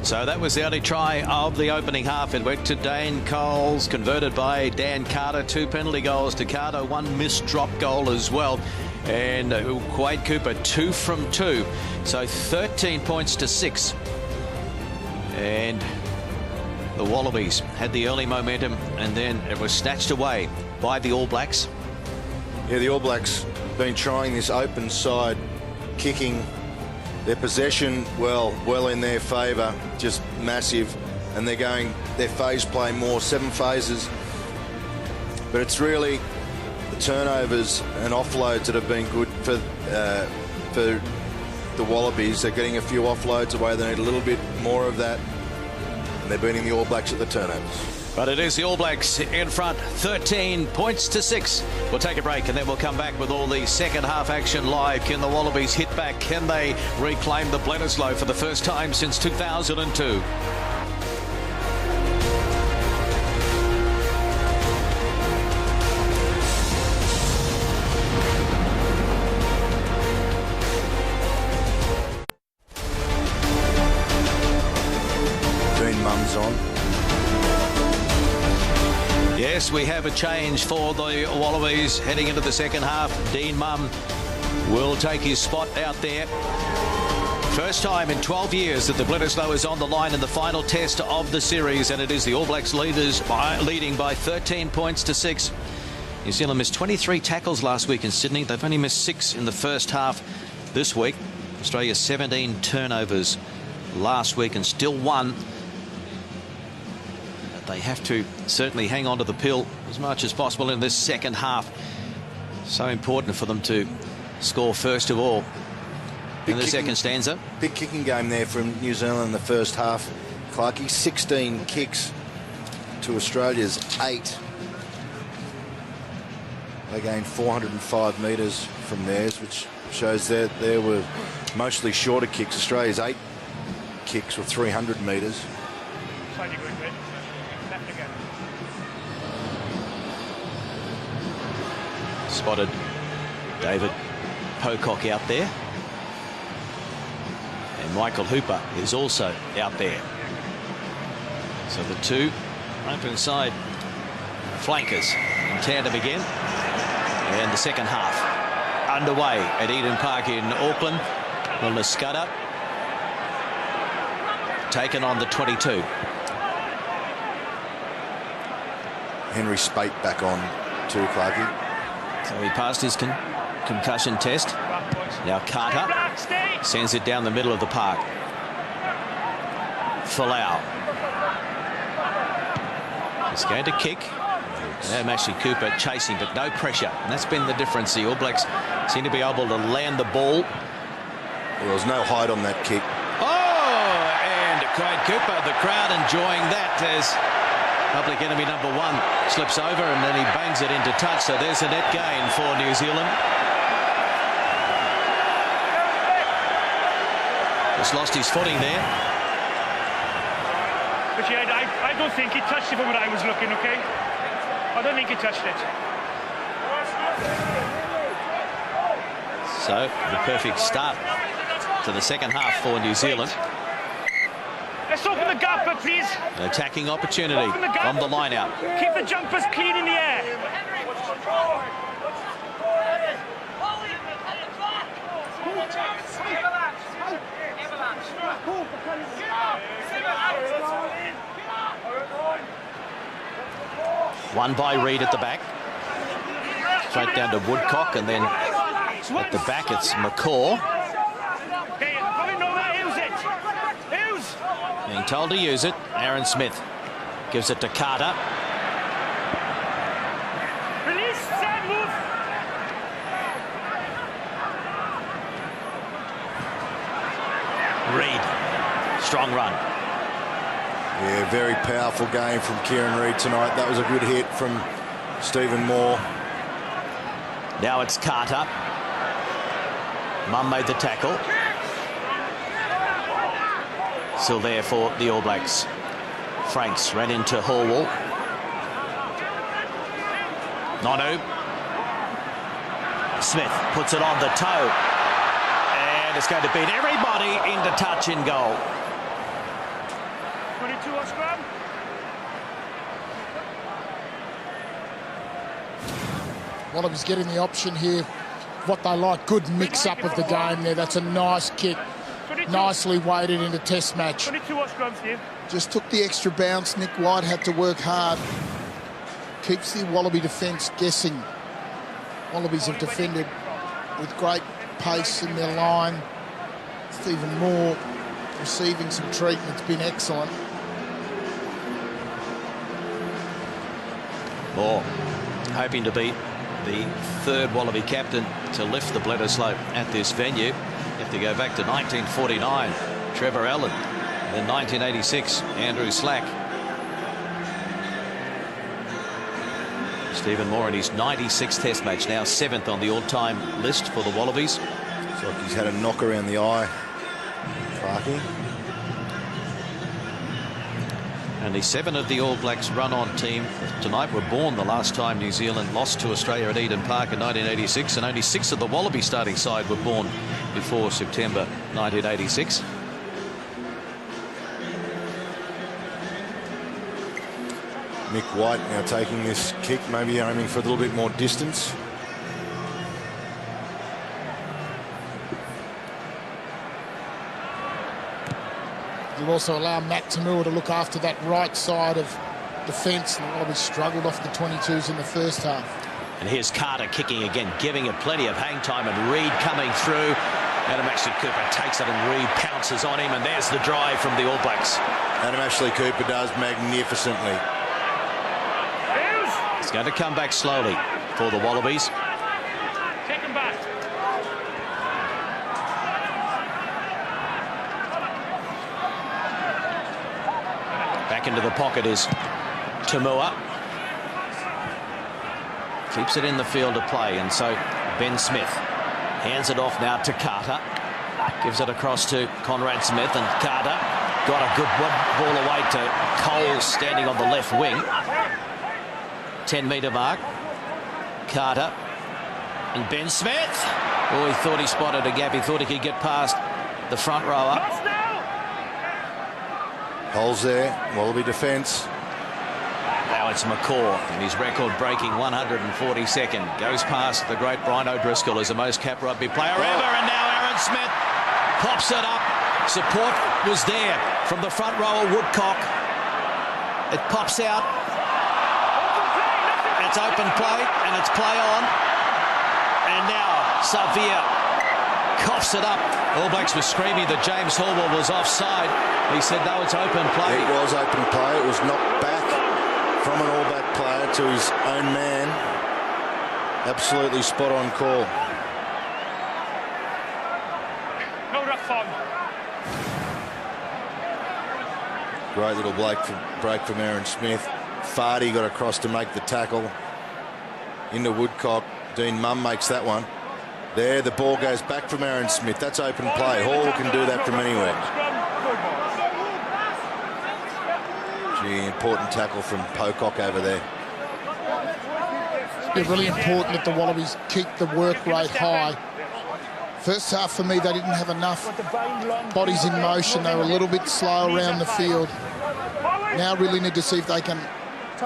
So that was the only try of the opening half. It went to Dane Coles, converted by Dan Carter. 2 penalty goals to Carter, 1 missed drop goal as well. And Quade Cooper, 2 from 2. So 13 points to 6. And the Wallabies had the early momentum, and then it was snatched away by the All Blacks. Yeah, the All Blacks been trying this open side kicking. Their possession, well in their favour, just massive. And they're going their phase play more, 7 phases. But it's really the turnovers and offloads that have been good for the Wallabies. They're getting a few offloads away. They need a little bit more of that. And they're beating the All Blacks at the turnovers. But it is the All Blacks in front, 13 points to 6. We'll take a break and then we'll come back with all the second half action live. Can the Wallabies hit back? Can they reclaim the Bledisloe for the first time since 2002? Dean Mum's on. Yes, we have a change for the Wallabies heading into the second half. Dean Mumm will take his spot out there. First time in 12 years that the Bledisloe is on the line in the final test of the series, and it is the All Blacks leading by 13 points to 6. New Zealand missed 23 tackles last week in Sydney. They've only missed 6 in the first half this week. Australia 17 turnovers last week and still won. They have to certainly hang on to the pill as much as possible in this second half. So important for them to score first of all in the second stanza. Big kicking game there from New Zealand in the first half. Clarkey, 16 kicks to Australia's 8. They gained 405 metres from theirs, which shows that there were mostly shorter kicks. Australia's 8 kicks were 300 metres. Spotted David Pocock out there. And Michael Hooper is also out there. So the 2 open side flankers in tandem again. And the second half underway at Eden Park in Auckland. Milner Scudder taken on the 22. Henry Spate back on too, Clarkey. So he passed his concussion test. Now Carter sends it down the middle of the park. Folau. He's going to kick. Adam Ashley Cooper chasing, but no pressure. And that's been the difference. The All Blacks seem to be able to land the ball. Well, there was no height on that kick. Oh, and Quade Cooper, the crowd enjoying that as public enemy number 1 slips over, and then he bangs it into touch. So there's a net gain for New Zealand. Just lost his footing there. But yeah, I don't think he touched it from where I was looking, okay? I don't think he touched it. So the perfect start to the second half for New Zealand. Let's open the gap, please. An attacking opportunity from the line out. Keep the jumpers clean in the air. One by Reid at the back. Straight down to Woodcock, and then at the back it's McCaw. Being told to use it. Aaron Smith gives it to Carter. Release, Sam, move. Reid, strong run. Yeah, very powerful game from Kieran Reid tonight. That was a good hit from Stephen Moore. Now it's Carter. Munn made the tackle. Still there for the All Blacks. Franks ran into Horwell. Nonu. Smith puts it on the toe. And it's going to beat everybody into touch in goal. 22 on scrum. Wallabies getting the option here. What they like, good mix-up of the game there. That's a nice kick. 22. Nicely weighted in the test match. 22 on scrum, Steve. Just took the extra bounce. Nick White had to work hard. Keeps the Wallaby defence guessing. Wallabies have defended with great pace in their line. Stephen Moore receiving some treatment. It's been excellent. Moore hoping to beat the third Wallaby captain to lift the Bledisloe at this venue. You have to go back to 1949. Trevor Allen. In 1986, Andrew Slack. Stephen Moore in his 96th Test match, now 7th on the all-time list for the Wallabies. It's like he's had a knock around the eye, Clarkie. Only 7 of the All Blacks run-on team tonight were born the last time New Zealand lost to Australia at Eden Park in 1986, and only 6 of the Wallaby starting side were born before September 1986. Nick White now taking this kick, maybe aiming for a little bit more distance. You'll also allow Matt Tamua to look after that right side of defence. The Wallabies struggled off the 22s in the first half. And here's Carter kicking again, giving it plenty of hang time, and Reid coming through. Adam Ashley Cooper takes it and Reid pounces on him, and there's the drive from the All Blacks. Adam Ashley Cooper does magnificently. It's going to come back slowly for the Wallabies. Take him back. Back into the pocket is Tamua. Keeps it in the field of play, and so Ben Smith hands it off now to Carter. Gives it across to Conrad Smith, and Carter got a good ball away to Cole standing on the left wing. 10-metre mark. Carter and Ben Smith. Oh, he thought he spotted a gap. He thought he could get past the front rower. Holes there, Wallaby defence. Now it's McCaw in his record-breaking 142nd. Goes past the great Brian O'Driscoll as the most capped rugby player ever, and now Aaron Smith pops it up. Support was there from the front rower Woodcock. It pops out. It's open play, and it's play on. And now Savia coughs it up. All Blacks were screaming that James Horwell was offside. He said, no, it's open play. It was open play. It was knocked back from an All Black player to his own man. Absolutely spot on call. No rough on. Great little break from Aaron Smith. Fardy got across to make the tackle. Into Woodcock. Dean Munn makes that one. There, the ball goes back from Aaron Smith. That's open play. Hall can do that from anywhere. Gee, important tackle from Pocock over there. It's really important that the Wallabies keep the work rate high. First half for me, they didn't have enough bodies in motion. They were a little bit slow around the field. Now really need to see if they can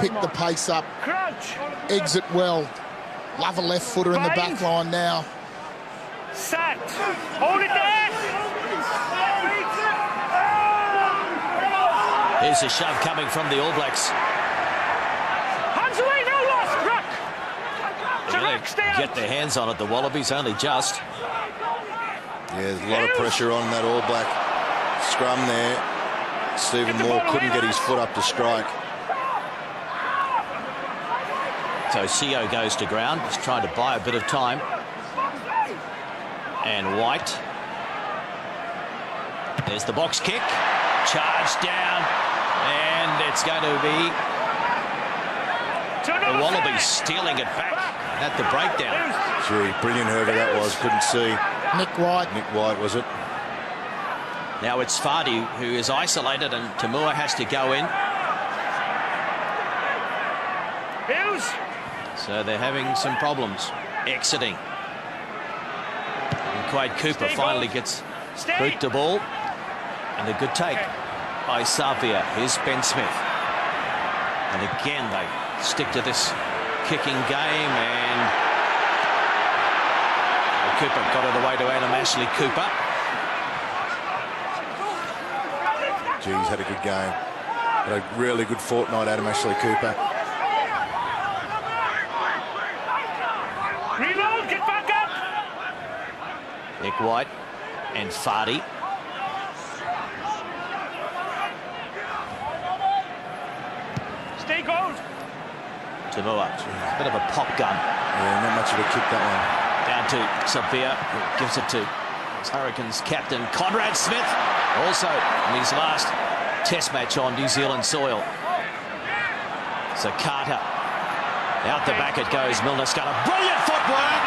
pick the pace up. Exit well. Love a left footer in the back line now. Set. Hold it there. Here's a shove coming from the All Blacks. Hands away, no loss. Ruck. Get their hands on it. The Wallabies only just. Yeah, there's a lot of pressure on that All Black scrum there. Stephen Moore couldn't get his foot up to strike. So Sio goes to ground. He's trying to buy a bit of time. And White. There's the box kick. Charged down And it's going to be the Wallabies stealing it back at the breakdown. Gee, brilliant whoever that was. Couldn't see. Nick White. Nick White, was it? Now it's Fardy who is isolated, and Tamua has to go in. So they're having some problems exiting. And Quade Cooper finally gets boot the ball. And a good take by Savia. Here's Ben Smith. And again they stick to this kicking game, and Cooper got it away to Adam Ashley Cooper. Gee, he's had a good game. Had a really good fortnight, Adam Ashley Cooper. Reload, get back up! Nick White and Fardy. Stay gold. Tamua, bit of a pop gun. Yeah, not much of a kick, that one. Down to Savia, gives it to Hurricanes captain Conrad Smith, also in his last test match on New Zealand soil. So Carter, out the back it goes. Milner Scudder, brilliant footwork.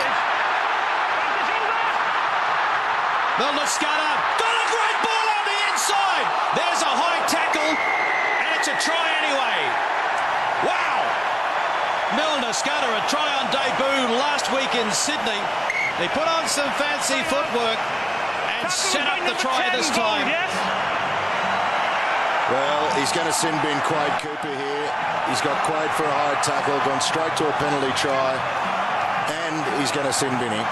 Milner Scudder, got a great ball on the inside. There's a high tackle, and it's a try anyway. Wow. Milner Scudder, a try on debut last week in Sydney. He put on some fancy footwork and set up the try this time. Well, he's going to sin bin Quade Cooper here. He's got Quade for a high tackle, gone straight to a penalty try, and he's going to sin bin him.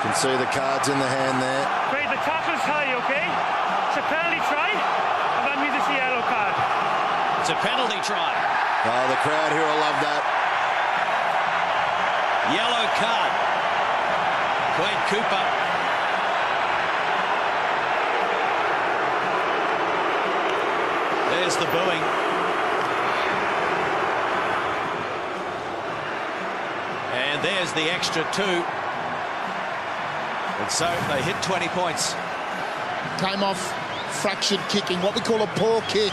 You can see the cards in the hand there. Quade, the tackle's high, okay? It's a penalty try, and that means it's a yellow card. It's a penalty try. Oh, the crowd here will love that. Yellow card. Quade Cooper. There's the booing. And there's the extra 2. And so they hit 20 points. Came off fractured kicking, what we call a poor kick.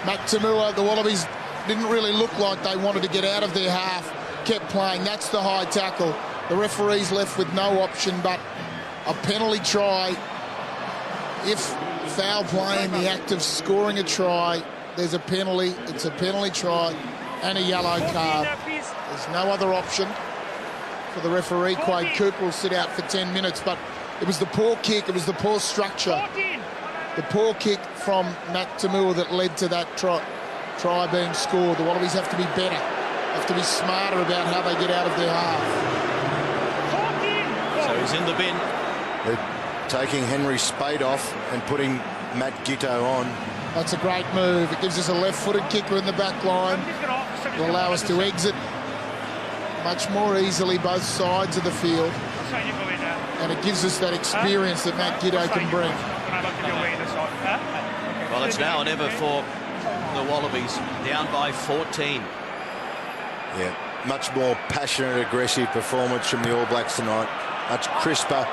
Matt Tamua, the Wallabies didn't really look like they wanted to get out of their half. Kept playing. That's the high tackle. The referee's left with no option but a penalty try. If foul play in the act of scoring a try, there's a penalty. It's a penalty try and a yellow card. There's no other option for the referee. Quade Cooper will sit out for 10 minutes, but it was the poor kick, it was the poor structure, the poor kick from Matt Tamua that led to that try being scored. The Wallabies have to be better, have to be smarter about how they get out of their half. So he's in the bin. They're taking Henry Spade off and putting Matt Giteau on. That's a great move. It gives us a left-footed kicker in the back line. It will allow us to exit much more easily both sides of the field. And it gives us that experience that Matt Giteau can bring. Well, it's now or never for the Wallabies, down by 14. Yeah, much more passionate, aggressive performance from the All Blacks tonight. Much crisper.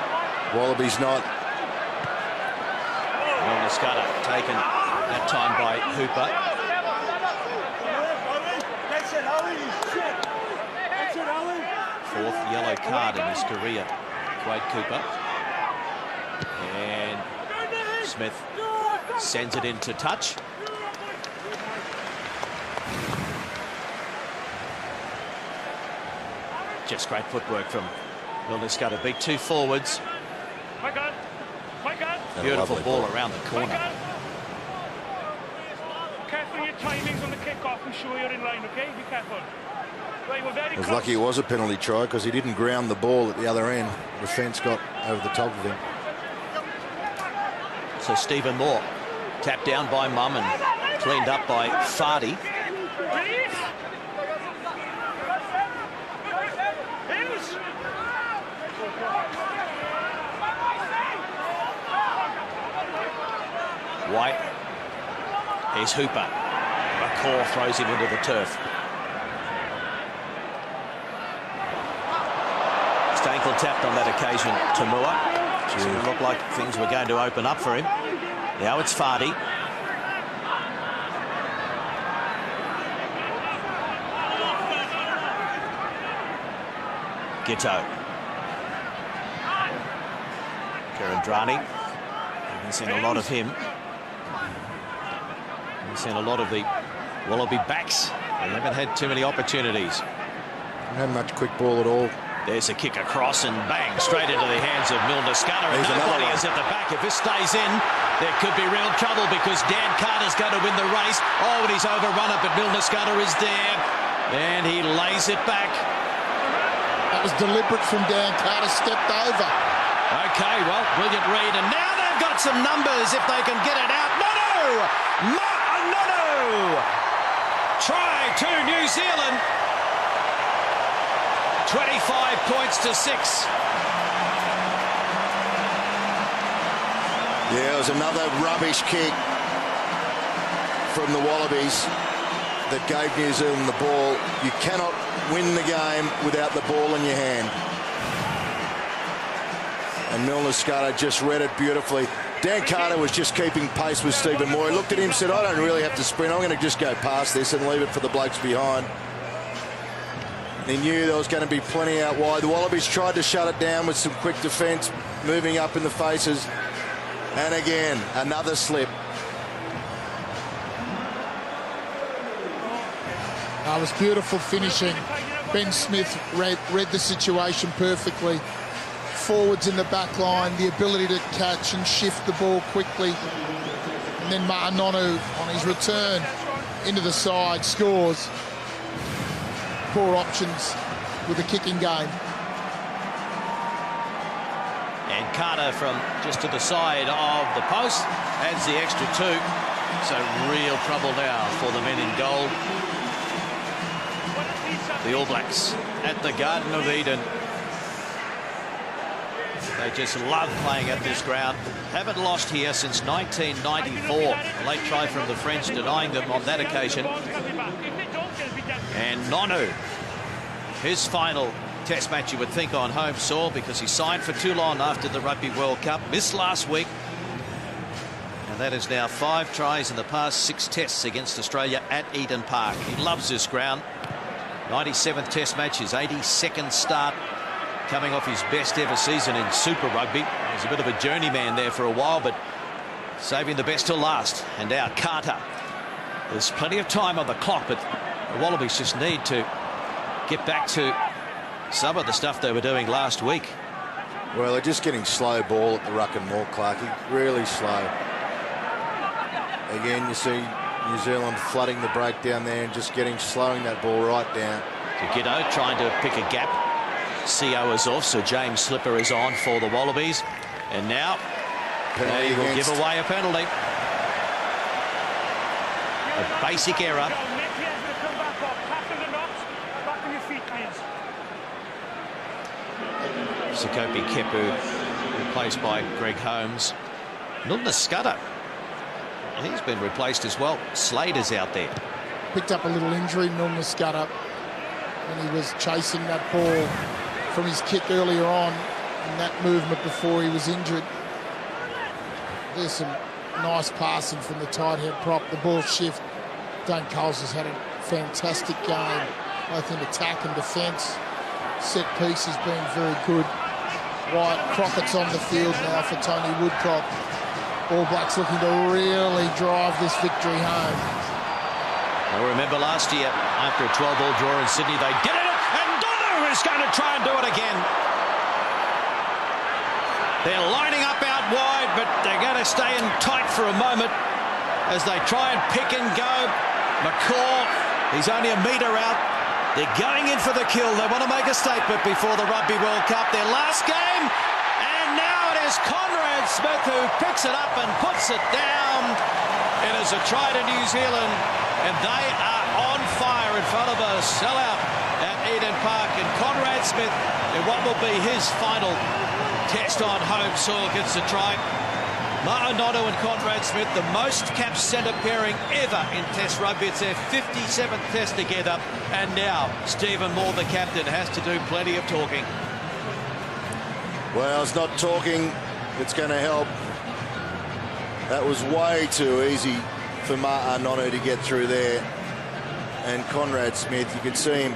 Wallabies not. Milner Scudder taken that time by Hooper. Fourth yellow card in his career, Quade Cooper. And Smith sends it into touch. Just great footwork from Milner Scudder. Beat 2 forwards. Beautiful ball around the corner. Careful your timings on the kick-off and sure you're in line, okay? Be careful. Right, we're very I was close. lucky it was a penalty try because he didn't ground the ball at the other end. The fence got over the top of him. So Stephen Moore tapped down by Mum and cleaned up by Fardy. White. Here's Hooper. McCaw throws him into the turf. Just ankle tapped on that occasion, Tamua. It looked like things were going to open up for him. Now it's Fardy. Gitto. Karandrani. Haven't seen a lot of him. Haven't seen a lot of the Wallaby backs. They haven't had too many opportunities. Haven't had much quick ball at all. There's a kick across and bang, straight into the hands of Milner Scudder. And nobody is at the back. If this stays in, there could be real trouble because Dan Carter's going to win the race. Oh, and he's overrun it, but Milner Scudder is there. And he lays it back. That was deliberate from Dan Carter, stepped over. Okay, well, brilliant read. And now they've got some numbers if they can get it out. Nono! Try to New Zealand. 25 points to 6. Yeah, it was another rubbish kick from the Wallabies that gave New Zealand the ball. You cannot win the game without the ball in your hand. And Milner Scudder just read it beautifully. Dan Carter was just keeping pace with Stephen Moore. He looked at him and said, I don't really have to sprint. I'm going to just go past this and leave it for the blokes behind. He knew there was going to be plenty out wide. The Wallabies tried to shut it down with some quick defence, moving up in the faces. And again, another slip. That was beautiful finishing. Ben Smith read the situation perfectly. Forwards in the back line, the ability to catch and shift the ball quickly. And then Ma'anonu on his return into the side scores. Poor options with the kicking game. And Carter from just to the side of the post adds the extra 2. So real trouble now for the men in goal. The All Blacks at the Garden of Eden. They just love playing at this ground. Haven't lost here since 1994. A late try from the French denying them on that occasion. And Nonu, his final test match, you would think, on home soil because he signed for Toulon after the Rugby World Cup. Missed last week. And that is now 5 tries in the past 6 tests against Australia at Eden Park. He loves this ground. 97th test match, his 82nd start, coming off his best ever season in Super Rugby. He was a bit of a journeyman there for a while, but saving the best till last. And now Carter. There's plenty of time on the clock, but the Wallabies just need to get back to some of the stuff they were doing last week. Well, they're just getting slow ball at the ruck and maul, Clarkie. Really slow. Again, you see New Zealand flooding the break down there and just slowing that ball right down. So Gitto trying to pick a gap. CO is off, so James Slipper is on for the Wallabies. And now they will give away a penalty. A basic error. Sikopi Kepu replaced by Greg Holmes. Milner Scudder, he's been replaced as well. Slater's out there. Picked up a little injury, Milner Scudder, when he was chasing that ball from his kick earlier on in that movement before he was injured. There's some nice passing from the tight head prop. The ball shift. Dane Coles has had a fantastic game, both in attack and defence. Set piece has been very good. Wyatt Crockett's on the field now for Tony Woodcock. All Blacks looking to really drive this victory home. Well, remember last year, after a 12-all draw in Sydney, they did it, and Nonu is going to try and do it again. They're lining up out wide, but they're going to stay in tight for a moment as they try and pick and go. McCaw, he's only a metre out. They're going in for the kill. They want to make a statement before the Rugby World Cup. Their last game, and now it is Conrad Smith who picks it up and puts it down. It is a try to New Zealand, and they are on fire in front of a sellout at Eden Park. And Conrad Smith, in what will be his final test on home soil, gets a try. Ma'anonu and Conrad Smith, the most cap centre pairing ever in Test rugby. It's their 57th Test together. And now Stephen Moore, the captain, has to do plenty of talking. Well, it's not talking that's going to help. That was way too easy for Ma'anonu to get through there. And Conrad Smith, you could see him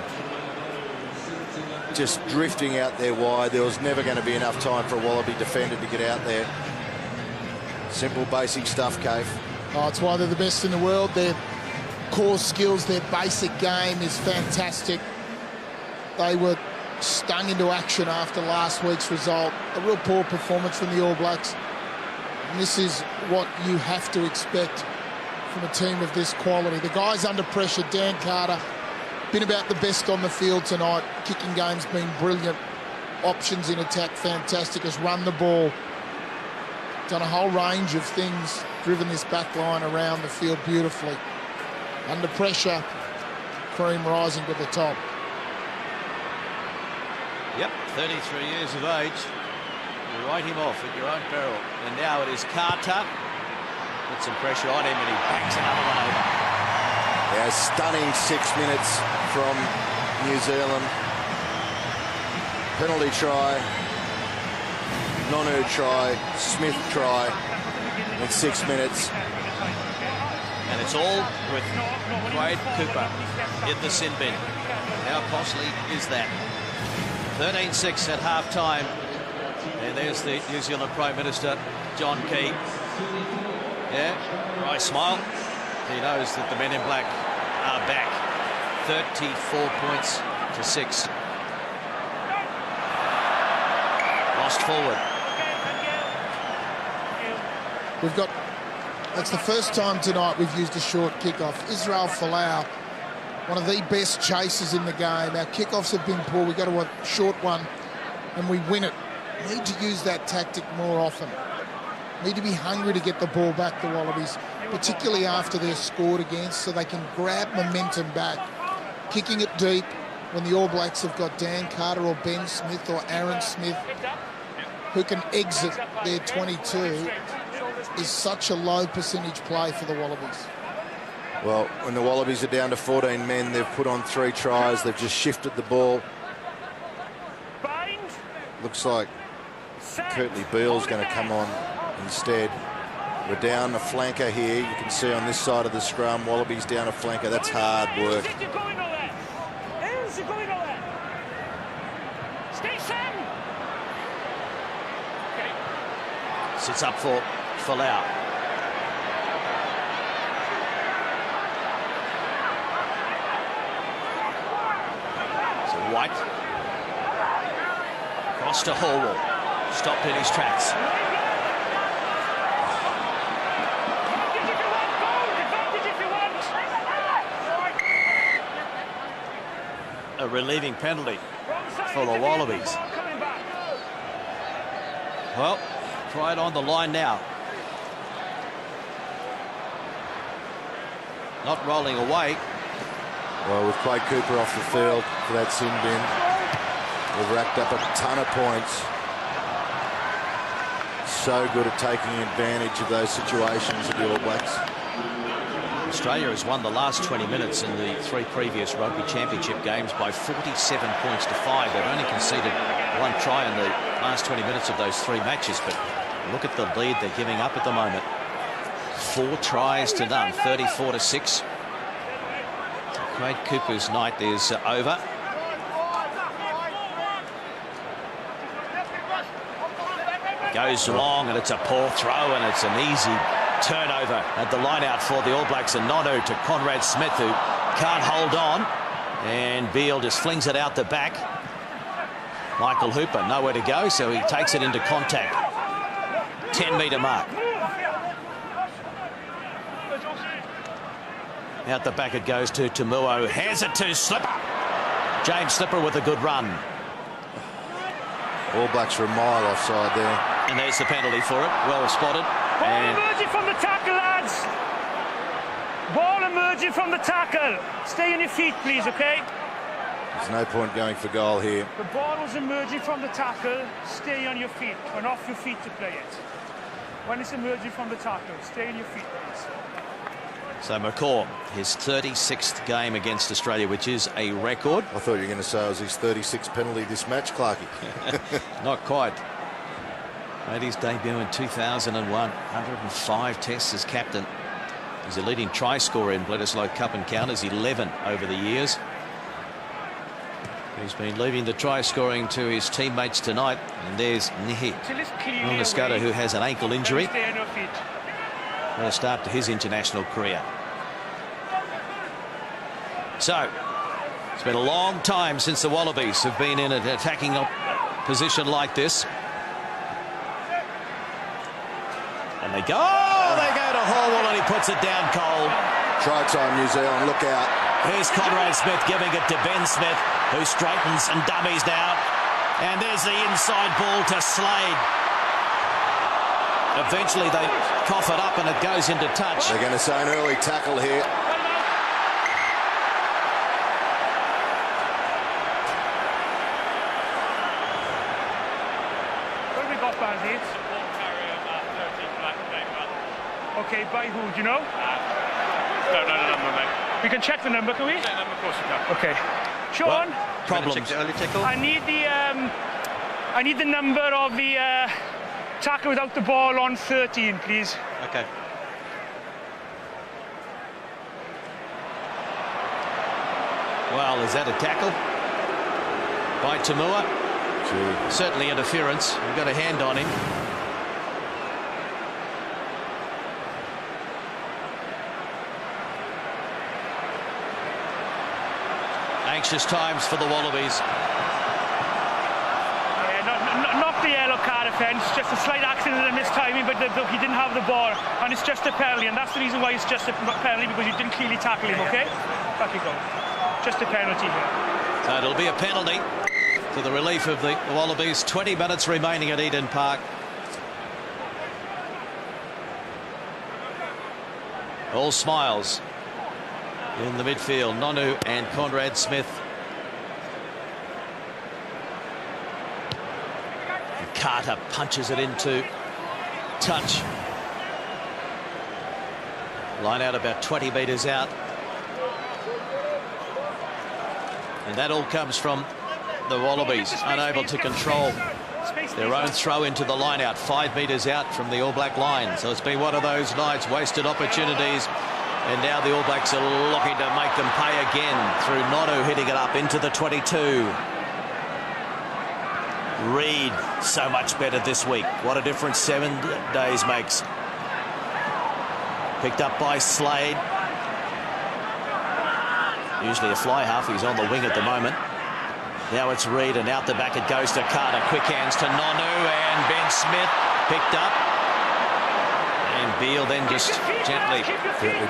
just drifting out there wide. There was never going to be enough time for a Wallaby defender to get out there. Simple, basic stuff, Cave. Oh, it's why they're the best in the world. Their core skills, their basic game is fantastic. They were stung into action after last week's result. A real poor performance from the All Blacks. And this is what you have to expect from a team of this quality. The guys under pressure, Dan Carter, been about the best on the field tonight. Kicking game's been brilliant. Options in attack, fantastic. Has run the ball. Done a whole range of things. Driven this back line around the field beautifully. Under pressure, Cream rising to the top. Yep, 33 years of age. You write him off at your own peril. And now it is Carter. Put some pressure on him and he backs another one over. Yeah, stunning 6 minutes from New Zealand. Penalty try, Nonu try, Smith try in 6 minutes. And it's all with Quade Cooper in the sin bin. How costly is that? 13-6 at half-time. And there's the New Zealand Prime Minister, John Key. Yeah, right smile. He knows that the men in black are back. 34 points to 6. Lost forward. We've got, that's the first time tonight we've used a short kickoff. Israel Folau, one of the best chasers in the game. Our kickoffs have been poor. We go to a short one and we win it. We need to use that tactic more often. Need to be hungry to get the ball back, the Wallabies, particularly after they're scored against, so they can grab momentum back. Kicking it deep when the All Blacks have got Dan Carter or Ben Smith or Aaron Smith who can exit their 22 is such a low percentage play for the Wallabies. Well, when the Wallabies are down to 14 men, they've put on 3 tries. They've just shifted the ball. Looks like Curtly Beale's going to come on instead. We're down a flanker here. You can see on this side of the scrum, Wallabies down a flanker. That's hard work. Sits up for Folau. So White. Cross to Hallwall. Stopped in his tracks. A relieving penalty for the Wallabies. Well, right on the line now. Not rolling away. Well, we've played Cooper off the field for that sin bin. We've racked up a ton of points. So good at taking advantage of those situations of the All Blacks. Australia has won the last 20 minutes in the 3 previous Rugby Championship games by 47 points to 5. They've only conceded 1 try in the last 20 minutes of those 3 matches, but look at the lead they're giving up at the moment. 4 tries to none, 34 to 6. Quade Cooper's night is over. Goes long and it's a poor throw and it's an easy turnover at the line out for the All Blacks, and Nonu to Conrad Smith, who can't hold on, and Beale just flings it out the back. Michael Hooper nowhere to go, so he takes it into contact. 10-metre mark. Out the back it goes to Tamuo. Hands it to Slipper. James Slipper with a good run. All Blacks are a mile offside there. And there's the penalty for it. Well spotted. Ball emerging from the tackle, lads. Ball emerging from the tackle. Stay on your feet, please, OK? There's no point going for goal here. The ball was emerging from the tackle. Stay on your feet. And off your feet to play it. When it's emerging from the tackle, stay on your feet, please. So McCaw, his 36th game against Australia, which is a record. I thought you were going to say it was his 36th penalty this match, Clarkie. Not quite. Made his debut in 2001. 105 tests as captain. He's a leading try scorer in Bledisloe Cup encounters, 11 over the years. He's been leaving the try scoring to his teammates tonight. And there's Nihi Onascada, who has an ankle injury. A start to his international career. So, it's been a long time since the Wallabies have been in an attacking position like this. And they go to Horwell, and he puts it down cold. Try time, New Zealand, look out. Here's Conrad Smith giving it to Ben Smith, who straightens and dummies now. And there's the inside ball to Slade. Eventually they cough it up and it goes into touch. They're going to say an early tackle here. What have we got, Bandy? Okay, by who? Do you know? Don't know the number, mate. We can check the number, can we? Check the number, of course we can. Okay. Sean? Problems. Early tackle. I need the number of the tackle without the ball on 13, please. Okay. Well, is that a tackle by Tamua? Certainly interference. We've got a hand on him. Anxious times for the Wallabies. Yeah, not the yellow card offence, just a slight accident and mistiming, but he didn't have the ball, and it's just a penalty, and that's the reason why it's just a penalty, because you didn't clearly tackle him, okay? Back you go. Just a penalty here. So it'll be a penalty to the relief of the Wallabies. 20 minutes remaining at Eden Park. All smiles in the midfield. Nonu and Conrad Smith. And Carter punches it into touch. Line out about 20 metres out. And that all comes from the Wallabies, unable to control their own throw into the line out, 5 metres out from the All Black line. So it's been one of those nights, wasted opportunities. And now the All Blacks are looking to make them pay again through Nonu hitting it up into the 22. Reid, so much better this week. What a difference 7 days makes. Picked up by Slade. Usually a fly half. He's on the wing at the moment. Now it's Reid, and out the back it goes to Carter. Quick hands to Nonu, and Ben Smith picked up. And Beale then just gently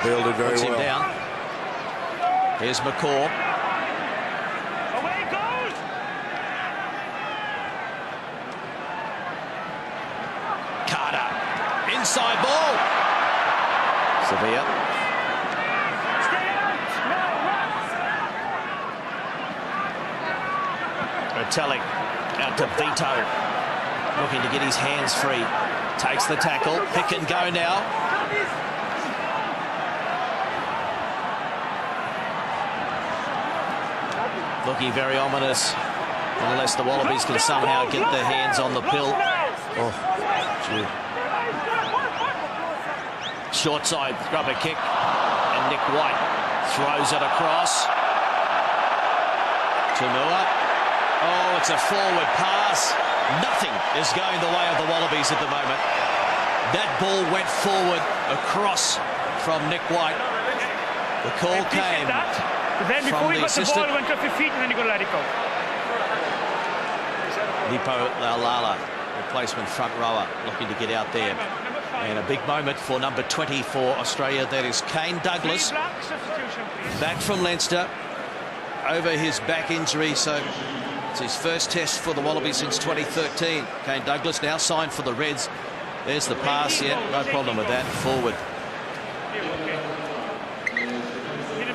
Beale did very puts him well. down. Here's McCaw. Away it goes! Carter. Inside ball. Sevilla. Stay out! Retallick out to Vito. Looking to get his hands free. Takes the tackle. Pick and go now. Looking very ominous. Unless the Wallabies can somehow get their hands on the pill. Oh, gee. Short side rubber kick. And Nick White throws it across. Tamua. Oh, it's a forward pass. Nothing is going the way of the Wallabies at the moment. That ball went forward across from Nick White. The call came But then before from he the got the assistant. ball, it went off your feet, and then you got to let it go. Nipo Laulala, replacement front rower, looking to get out there. And a big moment for number 20 for Australia. That is Kane Douglas, back from Leinster, over his back injury. So it's his first test for the Wallabies since 2013. Kane Douglas now signed for the Reds. There's the pass. Yeah, no problem with that. Forward.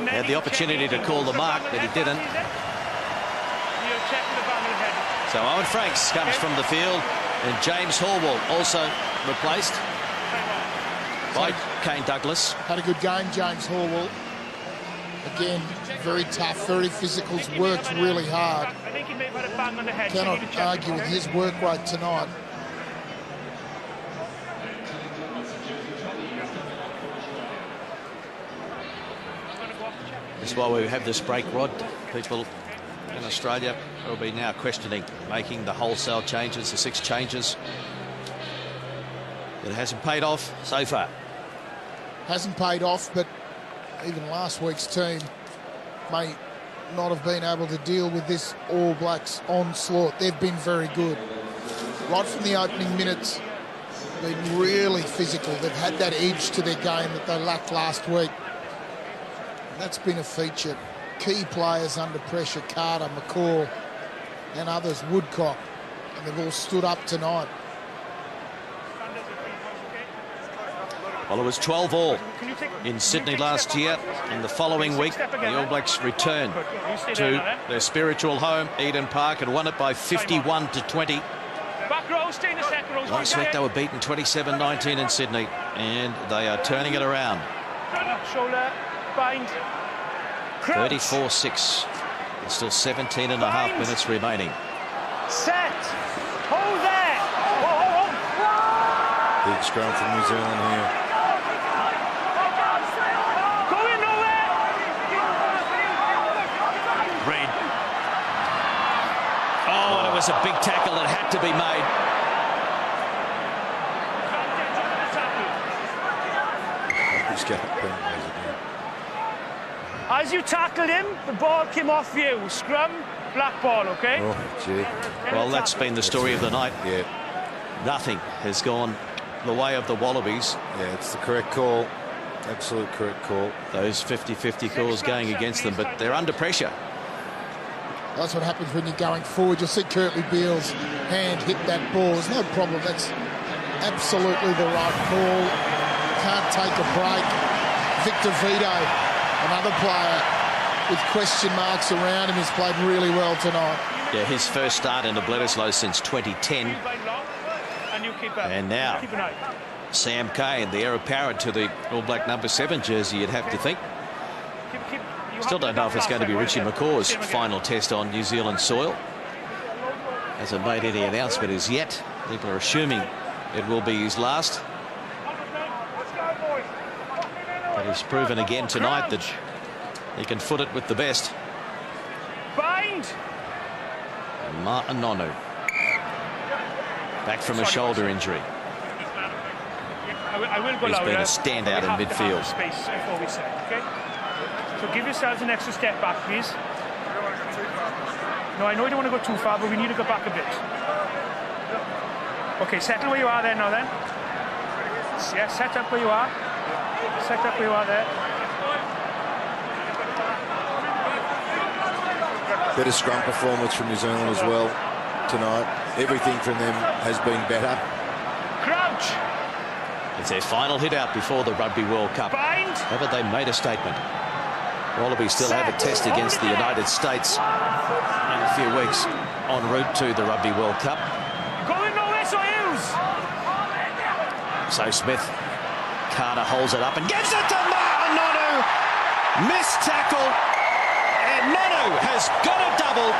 Had the opportunity to call the mark, but he didn't. So Owen Franks comes from the field, and James Horwell also replaced by Kane Douglas. Had a good game, James Horwell. Again, very tough, very physical, worked really hard. Cannot argue with his work rate tonight. That's why we have this break, Rod. People in Australia will be now questioning making the wholesale changes, the 6 changes. It hasn't paid off so far. Hasn't paid off, but even last week's team may not have been able to deal with this All Blacks onslaught. They've been very good. Right from the opening minutes, been really physical. They've had that edge to their game that they lacked last week. And that's been a feature. Key players under pressure, Carter, McCall and others, Woodcock, and they've all stood up tonight. Well, it was 12-all in Sydney last year, and the following week the All Blacks returned to their spiritual home, Eden Park, and won it by 51-20. Last week they were beaten 27-19 in Sydney, and they are turning it around. 34-6. There's still 17 and a half minutes remaining. Set. Hold there. Big scrum from New Zealand here. Reid. Oh, and it was a big tackle that had to be made. As you tackled him, the ball came off you. Scrum, black ball, okay? Oh, gee. Well, that's been the story of the night. Yeah. Nothing has gone the way of the Wallabies. Yeah, it's the correct call. Absolute correct call. Those 50-50 calls going against them, but they're under pressure. That's what happens when you're going forward. You'll see Kurtley Beale's hand hit that ball. There's no problem. That's absolutely the right call. Can't take a break. Victor Vito, another player with question marks around him, has played really well tonight. Yeah, his first start in the Bledisloe since 2010. And now Sam Cane, the heir apparent to the All Black number 7 jersey, you'd have to think. Still don't know if it's going to be Richie McCaw's final test on New Zealand soil. Hasn't made any announcement as yet. People are assuming it will be his last. But he's proven again tonight that he can foot it with the best. Bind. And Martin Nonu, back from a shoulder injury. He's been a standout in midfield. Space before we say, okay? So give yourselves an extra step back, please. No, I know you don't want to go too far, but we need to go back a bit. Okay, settle where you are there now then. Yeah, set up where you are. Set up where you are there. Better scrum performance from New Zealand as well tonight. Everything from them has been better. Crouch. It's their final hit out before the Rugby World Cup. Bind. Haven't they made a statement? Wallabies still have a test against the United States in a few weeks en route to the Rugby World Cup. Going nowhere, so use. So Smith, Carter holds it up and gives it to Martin Nonu. Missed tackle, and Nonu has got a double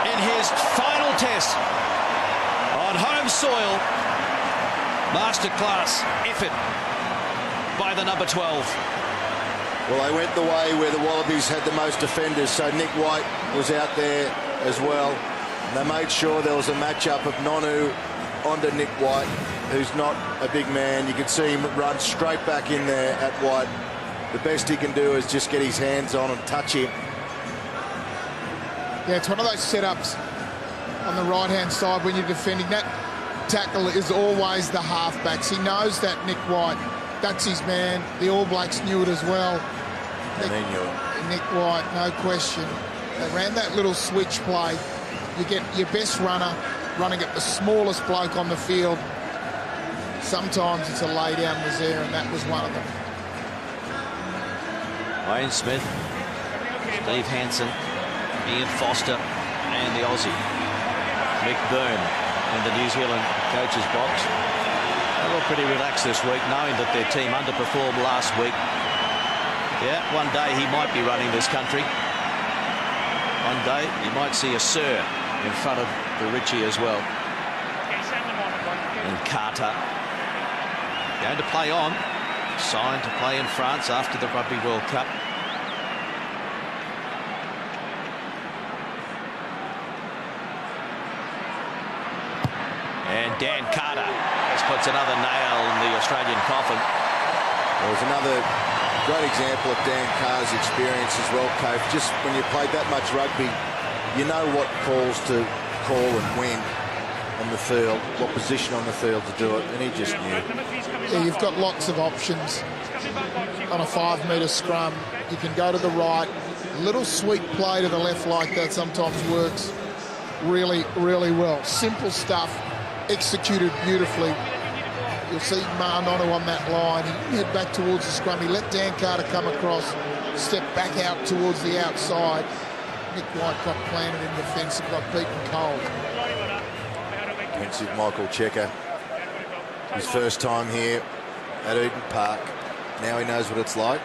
in his final test on home soil. Masterclass effort by the number 12. Well, they went the way where the Wallabies had the most defenders, so Nick White was out there as well. And they made sure there was a match-up of Nonu onto Nick White, who's not a big man. You can see him run straight back in there at White. The best he can do is just get his hands on and touch him. Yeah, it's one of those setups on the right-hand side when you're defending. That tackle is always the halfbacks. He knows that Nick White, that's his man. The All Blacks knew it as well. Nick White, no question. They ran that little switch play. You get your best runner running at the smallest bloke on the field. Sometimes it's a lay down was there, and that was one of them. Wayne Smith, Steve Hansen, Ian Foster, and the Aussie Mick Byrne in the New Zealand coach's box. They were pretty relaxed this week, knowing that their team underperformed last week. Yeah, one day he might be running this country. One day you might see a Sir in front of the Richie as well. And Carter going to play on, signed to play in France after the Rugby World Cup. Dan Carter just puts another nail in the Australian coffin. There was another great example of Dan Carter's experience as well, Cove. Just when you played that much rugby, you know what calls to call and when on the field, what position on the field to do it, and he just knew. Yeah, you've got lots of options on a 5-metre scrum. You can go to the right. A little sweet play to the left like that sometimes works really, really well. Simple stuff, executed beautifully. You'll see Ma'anonu on that line. He head back towards the scrum. He let Dan Carter come across, step back out towards the outside. Nick Whitecock planted in defence and got beaten cold. Pensive Michael Cheika. His first time here at Eden Park. Now he knows what it's like.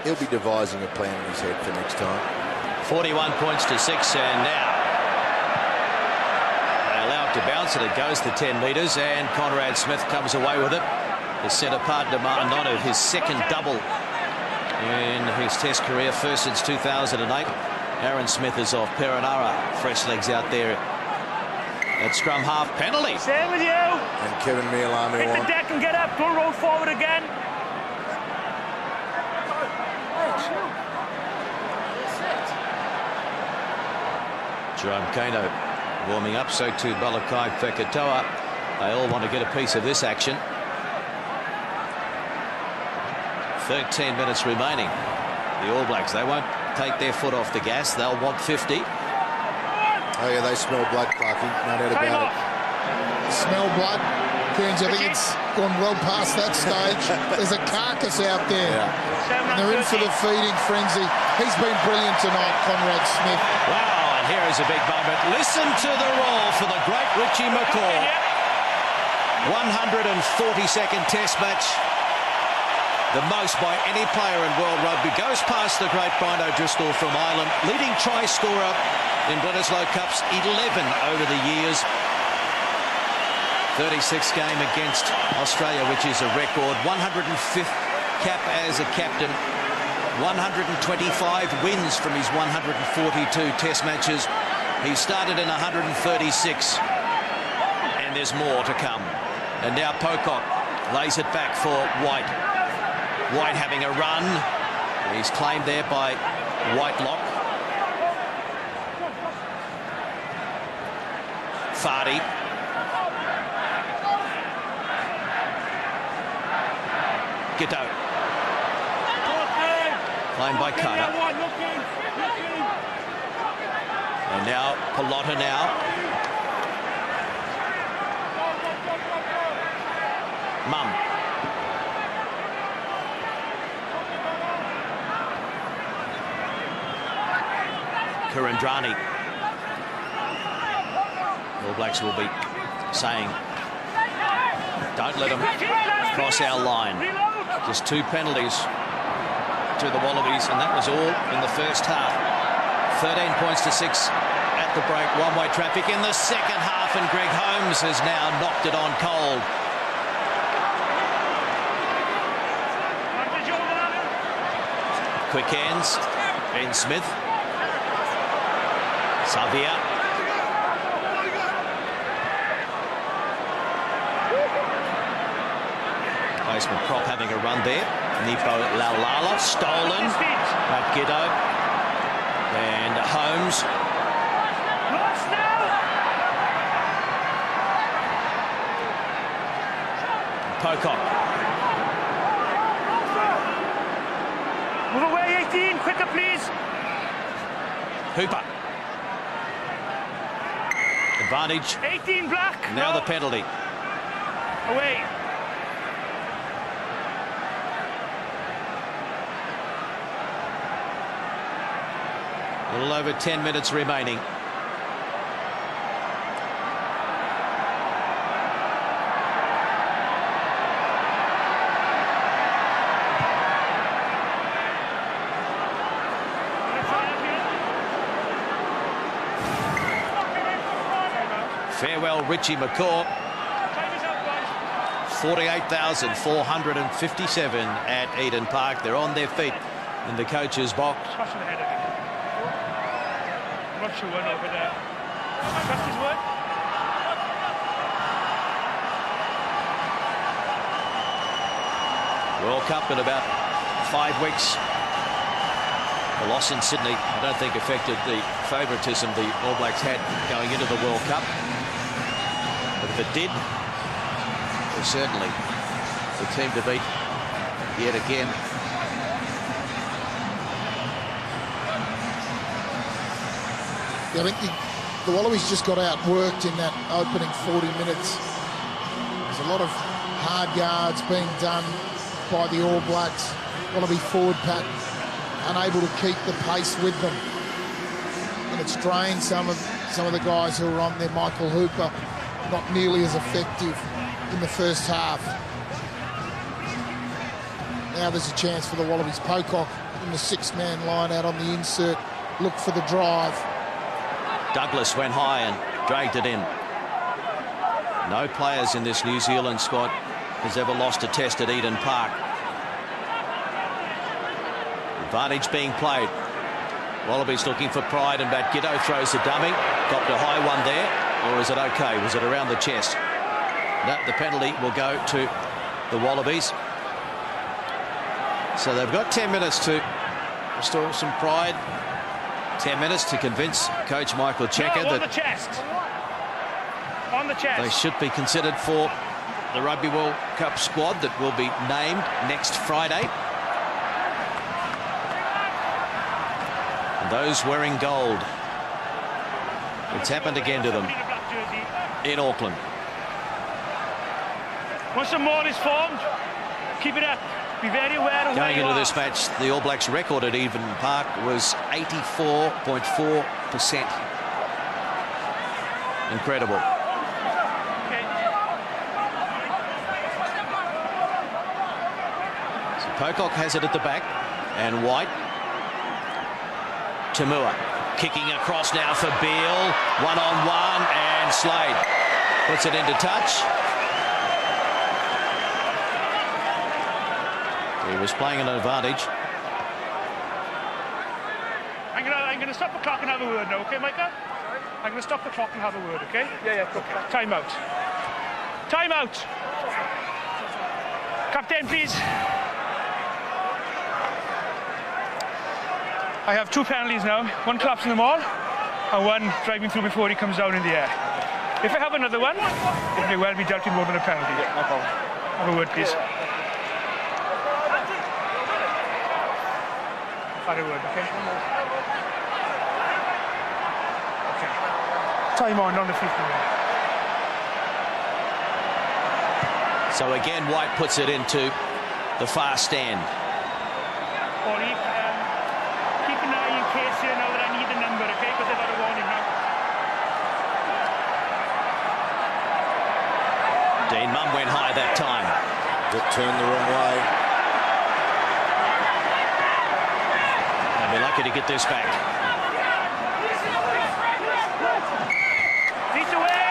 He'll be devising a plan in his head for next time. 41 points to 6, and now they allow it to bounce, and it goes to 10 metres, and Conrad Smith comes away with it. His centre partner Ma'anonu, his second double in his Test career, first since 2008. Aaron Smith is off. Perenara, fresh legs out there. At scrum half, penalty. Stay with you. And Kevin Mialamu Hit the deck and get up. Don't roll forward again. Jerome Kano warming up, so too Balakai Fekatoa. They all want to get a piece of this action. 13 minutes remaining. The All Blacks, they won't take their foot off the gas. They'll want 50. Oh yeah, they smell blood, Clarkie. No doubt about it. Smell blood. Coons, I think it's gone well past that stage. There's a carcass out there. Yeah. And they're in for the feeding frenzy. He's been brilliant tonight, Conrad Smith. Wow, and here is a big moment. Listen to the roar for the great Richie McCaw. 142nd Test match. The most by any player in world rugby. Goes past the great Brian O'Driscoll from Ireland. Leading try scorer in Bledisloe Cups 11 over the years. 36th game against Australia, which is a record. 105th cap as a captain. 125 wins from his 142 Test matches. He started in 136. And there's more to come. And now Pocock lays it back for White. White having a run. He's claimed there by Whitelock. Fardy. Giteau. Claimed by Carter. And now Pallotta now. Mum. Kurandrani. All Blacks will be saying, don't let them cross our line. Just 2 penalties to the Wallabies, and that was all in the first half. 13 points to 6 at the break. One-way traffic in the second half, and Greg Holmes has now knocked it on cold. Quick hands. Ben Smith. Savia. Placement prop having a run there. Nipo Laulala stolen. Matt Giteau. And Holmes. Pocock. Move away, 18. Quicker, please. Hooper. Advantage. 18 black. Now no. the penalty. Away. A little over 10 minutes remaining. Farewell, Richie McCaw. 48,457 at Eden Park. They're on their feet in the coach's box. Trust the head of it. I'm not sure one over there. Trust his word. World Cup in about 5 weeks. The loss in Sydney, I don't think affected the favouritism the All Blacks had going into the World Cup. But if it did, they're certainly the team to beat yet again. Yeah, I think the Wallabies just got outworked in that opening 40 minutes. There's a lot of hard yards being done by the All Blacks. Wallaby forward pack unable to keep the pace with them, and it's drained some of the guys who are on there. Michael Hooper not nearly as effective in the first half. Now there's a chance for the Wallabies. Pocock in the 6-man line out on the insert, look for the drive. Douglas went high and dragged it in. No players in this New Zealand squad has ever lost a test at Eden Park. Advantage being played. Wallabies looking for pride, and Batgiddo throws a dummy. Got a high one there, or is it okay? Was it around the chest? No, the penalty will go to the Wallabies. So they've got 10 minutes to restore some pride. 10 minutes to convince coach Michael Cheika that on the chest. They should be considered for the Rugby World Cup squad that will be named next Friday. And those wearing gold. It's happened again to them in Auckland. Once the maul is formed, keep it up. Be very aware of going into this match, the All Blacks' record at Eden Park was 84.4%. Incredible. Okay. So Pocock has it at the back, and White. Tamua kicking across now for Beale. 1-on-1, and Slade puts it into touch. He was playing an advantage. I'm gonna stop the clock and have a word now, okay, Micah? I'm gonna stop the clock and have a word, okay? Yeah, okay. Time out. Time out. Captain, please. I have 2 penalties now. One collapsing the maul, and one driving through before he comes down in the air. If I have another one, it may well be dealt with more than a penalty. Yeah, no problem. Have a word, please. Have a word, okay? Okay. Time on the 50 minute. So again, White puts it into the far stand. Ollie, keep an eye in case you know that I need the number, okay? Because I've got a warning now. Dean Munn went high that time. That turned the wrong way. They'll be lucky to get this back. Feet away.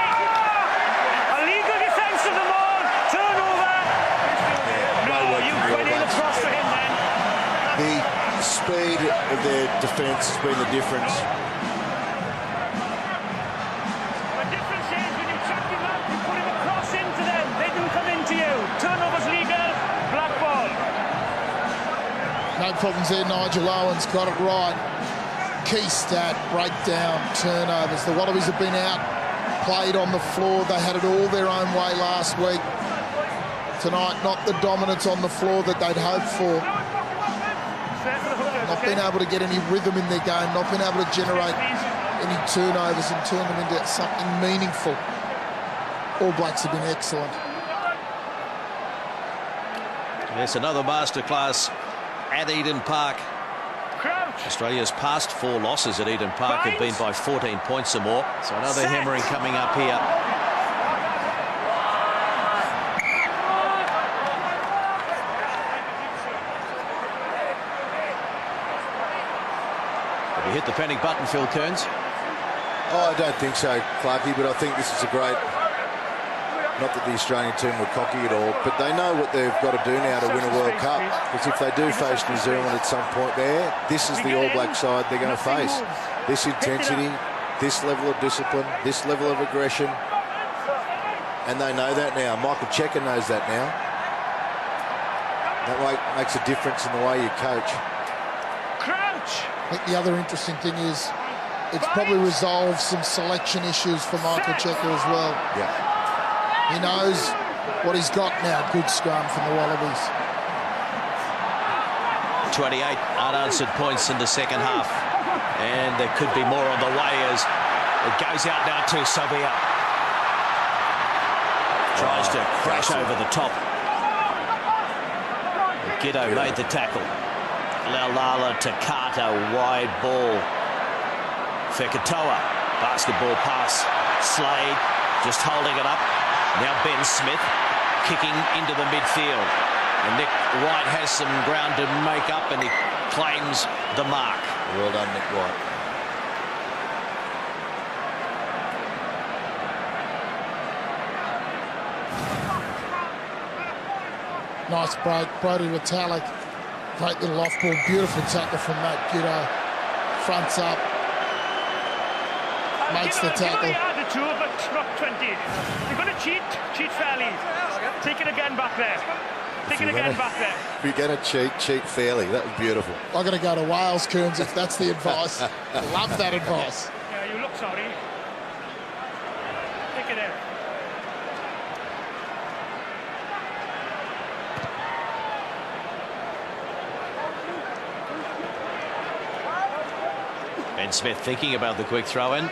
Illegal defence of the ball. Turnover. No, you went in across to him then. The speed of their defence has been the difference. The difference is when you chuck him up, you put him across into them. They didn't come into you. Turnover's legal. Black ball. No problems there. Nigel Owens got it right. Key stat, breakdown, turnovers. The Wallabies have been out, played on the floor. They had it all their own way last week. Tonight, not the dominance on the floor that they'd hoped for. Not been able to get any rhythm in their game, not been able to generate any turnovers and turn them into something meaningful. All Blacks have been excellent. Yes, another masterclass at Eden Park. Australia's past 4 losses at Eden Park have been by 14 points or more. So another hammering coming up here. Have you hit the panic button, Phil Kearns? Oh, I don't think so, Clarkie, but I think this is a great... Not that the Australian team were cocky at all, but they know what they've got to do now to win a World Cup. Because if they do face New Zealand at some point there, this is the All Black side they're going to face. This intensity, this level of discipline, this level of aggression. And they know that now. Michael Cheika knows that now. That way makes a difference in the way you coach. Crouch! I think the other interesting thing is it's probably resolved some selection issues for Michael Cheika as well. Yeah. He knows what he's got now. Good scrum from the Wallabies. 28 unanswered points in the second half. And there could be more on the way as it goes out now to Sabia. Tries to crash over the top. Giddo made the tackle. Laulala to Carter, wide ball. Fekatoa, basketball pass. Slade just holding it up. Now Ben Smith kicking into the midfield. And Nick White has some ground to make up and he claims the mark. Well done, Nick White. Nice break. Brody Retallick. Great little off ball. Beautiful tackle from Matt Giddo. Fronts up. Makes the tackle. The two, but not 20. You're going to cheat fairly. Take it again back there. Take it again back there. If you're going to cheat fairly. That was beautiful. I'm going to go to Wales, Kearns, if that's the advice. Love that advice. Yeah, you look sorry. Take it there. Ben Smith thinking about the quick throw in.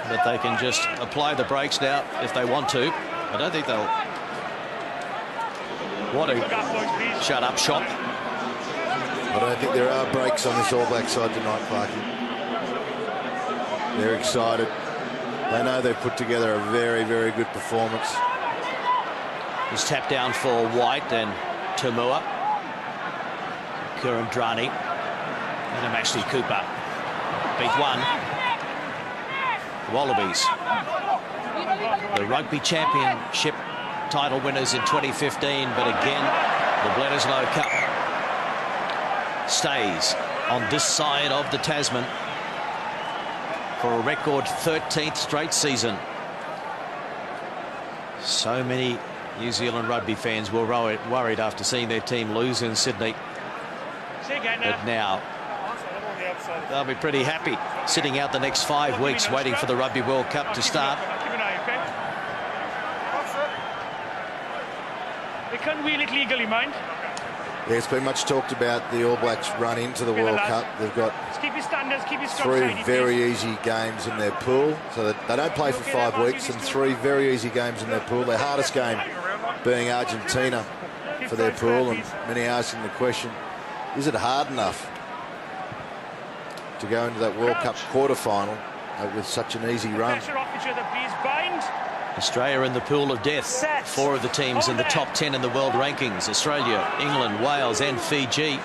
But they can just apply the brakes now if they want to. I don't think they'll want to shut up shop. I don't think there are breaks on this All Black side tonight, Clarkie. They're excited. They know they've put together a very, very good performance. He's tapped down for White and Tamua. Kurandrani and Ashley Cooper. Beat one. Wallabies, the Rugby Championship title winners in 2015, but again, the Bledisloe Cup stays on this side of the Tasman for a record 13th straight season. So many New Zealand rugby fans were worried after seeing their team lose in Sydney. But now they'll be pretty happy sitting out the next 5 weeks waiting for the Rugby World Cup to start. They can't wheel it legally, mind. Yeah, it's been much talked about the All Blacks run into the World Cup. They've got keep your standards, keep your 3 very easy games in their pool. So they don't play for 5 weeks and 3 very easy games in their pool. Their hardest game being Argentina for their pool. And many asking the question, is it hard enough to go into that World Cup quarter-final with such an easy run? Australia in the pool of death. 4 of the teams in the top 10 in the world rankings. Australia, England, Wales and Fiji.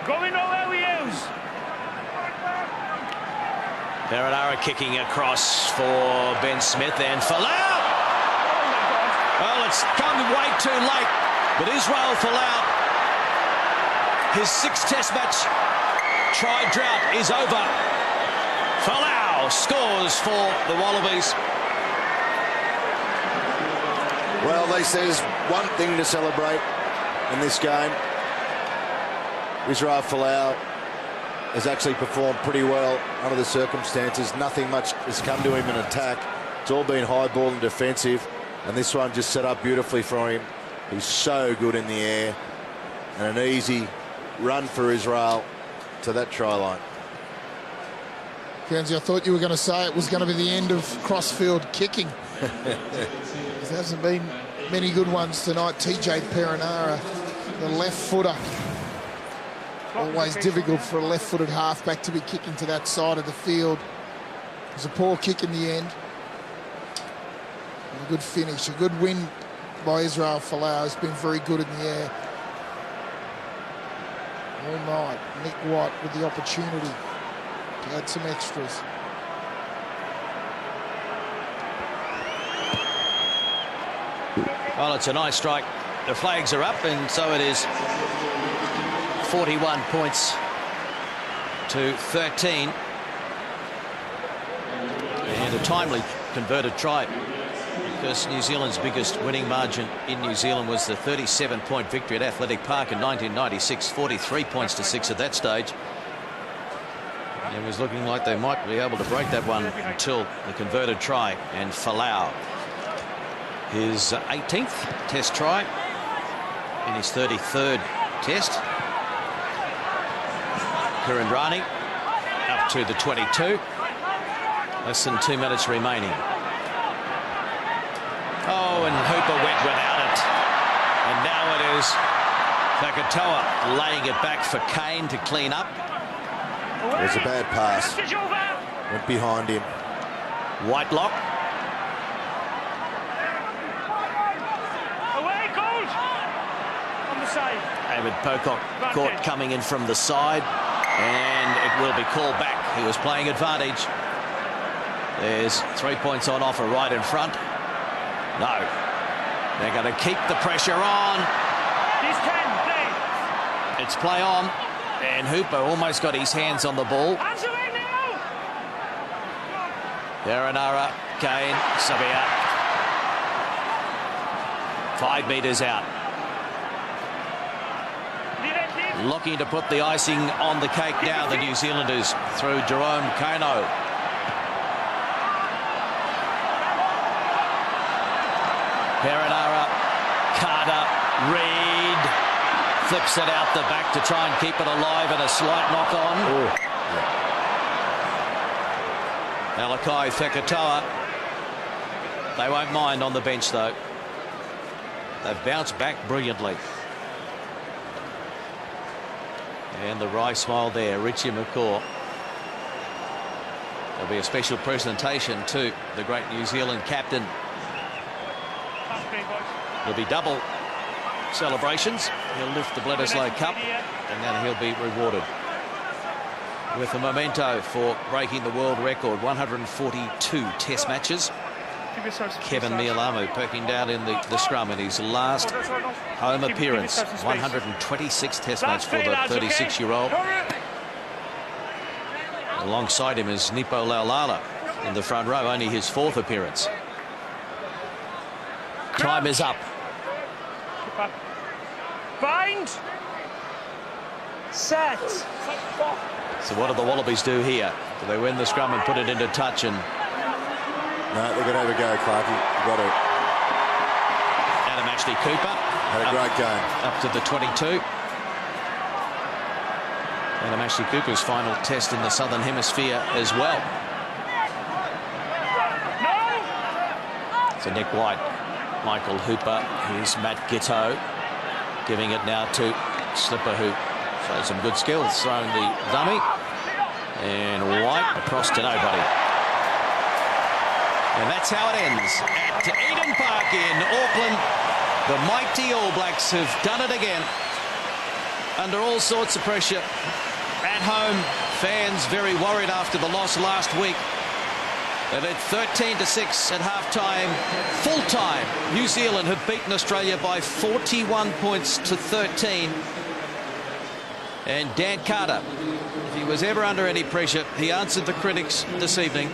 Going nowhere we use. Perenara kicking across for Ben Smith and Folau. Well, it's come way too late. But Israel Folau, his 6th test match try drought is over. Folau scores for the Wallabies. Well, they says one thing to celebrate in this game. Israel Folau has actually performed pretty well under the circumstances. Nothing much has come to him in attack. It's all been high ball and defensive, and this one just set up beautifully for him. He's so good in the air, and an easy run for Israel to that try line. Kenzie, I thought you were going to say it was going to be the end of crossfield kicking. There hasn't been many good ones tonight. TJ Perenara, the left footer. Always difficult for a left-footed halfback to be kicking to that side of the field. It was a poor kick in the end. And a good finish, a good win by Israel Folau. He's been very good in the air all night. Nick White with the opportunity to add some extras. Well, it's a nice strike. The flags are up, and so it is 41 points to 13. And a timely converted try because New Zealand's biggest winning margin in New Zealand was the 37-point victory at Athletic Park in 1996, 43 points to 6 at that stage. And it was looking like they might be able to break that one until the converted try. And Falau, his 18th test try in his 33rd test. Kurandrani up to the 22. Less than 2 minutes remaining. Oh, and Hooper went without it. And now it is Fakatoa laying it back for Kane to clean up. It was a bad pass. Went behind him. Whitelock. Away, goals! On the side. David Pocock caught coming in from the side. And it will be called back. He was playing advantage. There's 3 points on offer right in front. No. They're going to keep the pressure on. He's 10, play. It's play on. And Hooper almost got his hands on the ball. Hands away now. Perenara, Kane, Sabia. 5 metres out. Looking to put the icing on the cake now, the New Zealanders, through Jerome Kano. Perenara, Carter, Reid flips it out the back to try and keep it alive, and a slight knock on. Alakai Fakatoa. They won't mind on the bench though. They've bounced back brilliantly. And the wry smile there, Richie McCaw. There'll be a special presentation to the great New Zealand captain. There'll be double celebrations. He'll lift the Bledisloe Cup and then he'll be rewarded with a memento for breaking the world record, 142 test matches. Kevin Mialamu perking down in the scrum in his last home appearance, 126 test match for the 36-year-old. Alongside him is Nipo Laulala in the front row, only his 4th appearance. Time is up. Bind. Set. So what do the Wallabies do here? Do they win the scrum and put it into touch? And no, they're going to have a go, Clarkie. You've got to. Adam Ashley Cooper had a great game. Up to the 22. Adam Ashley Cooper's final test in the Southern Hemisphere as well. So Nick White, Michael Hooper, here's Matt Giteau, giving it now to Slipper, who shows some good skills, throwing the dummy. And White across to nobody. And that's how it ends at Eden Park in Auckland. The mighty All Blacks have done it again. Under all sorts of pressure. At home, fans very worried after the loss last week. They led 13-6 at half-time. Full-time, New Zealand have beaten Australia by 41 points to 13. And Dan Carter, if he was ever under any pressure, he answered the critics this evening.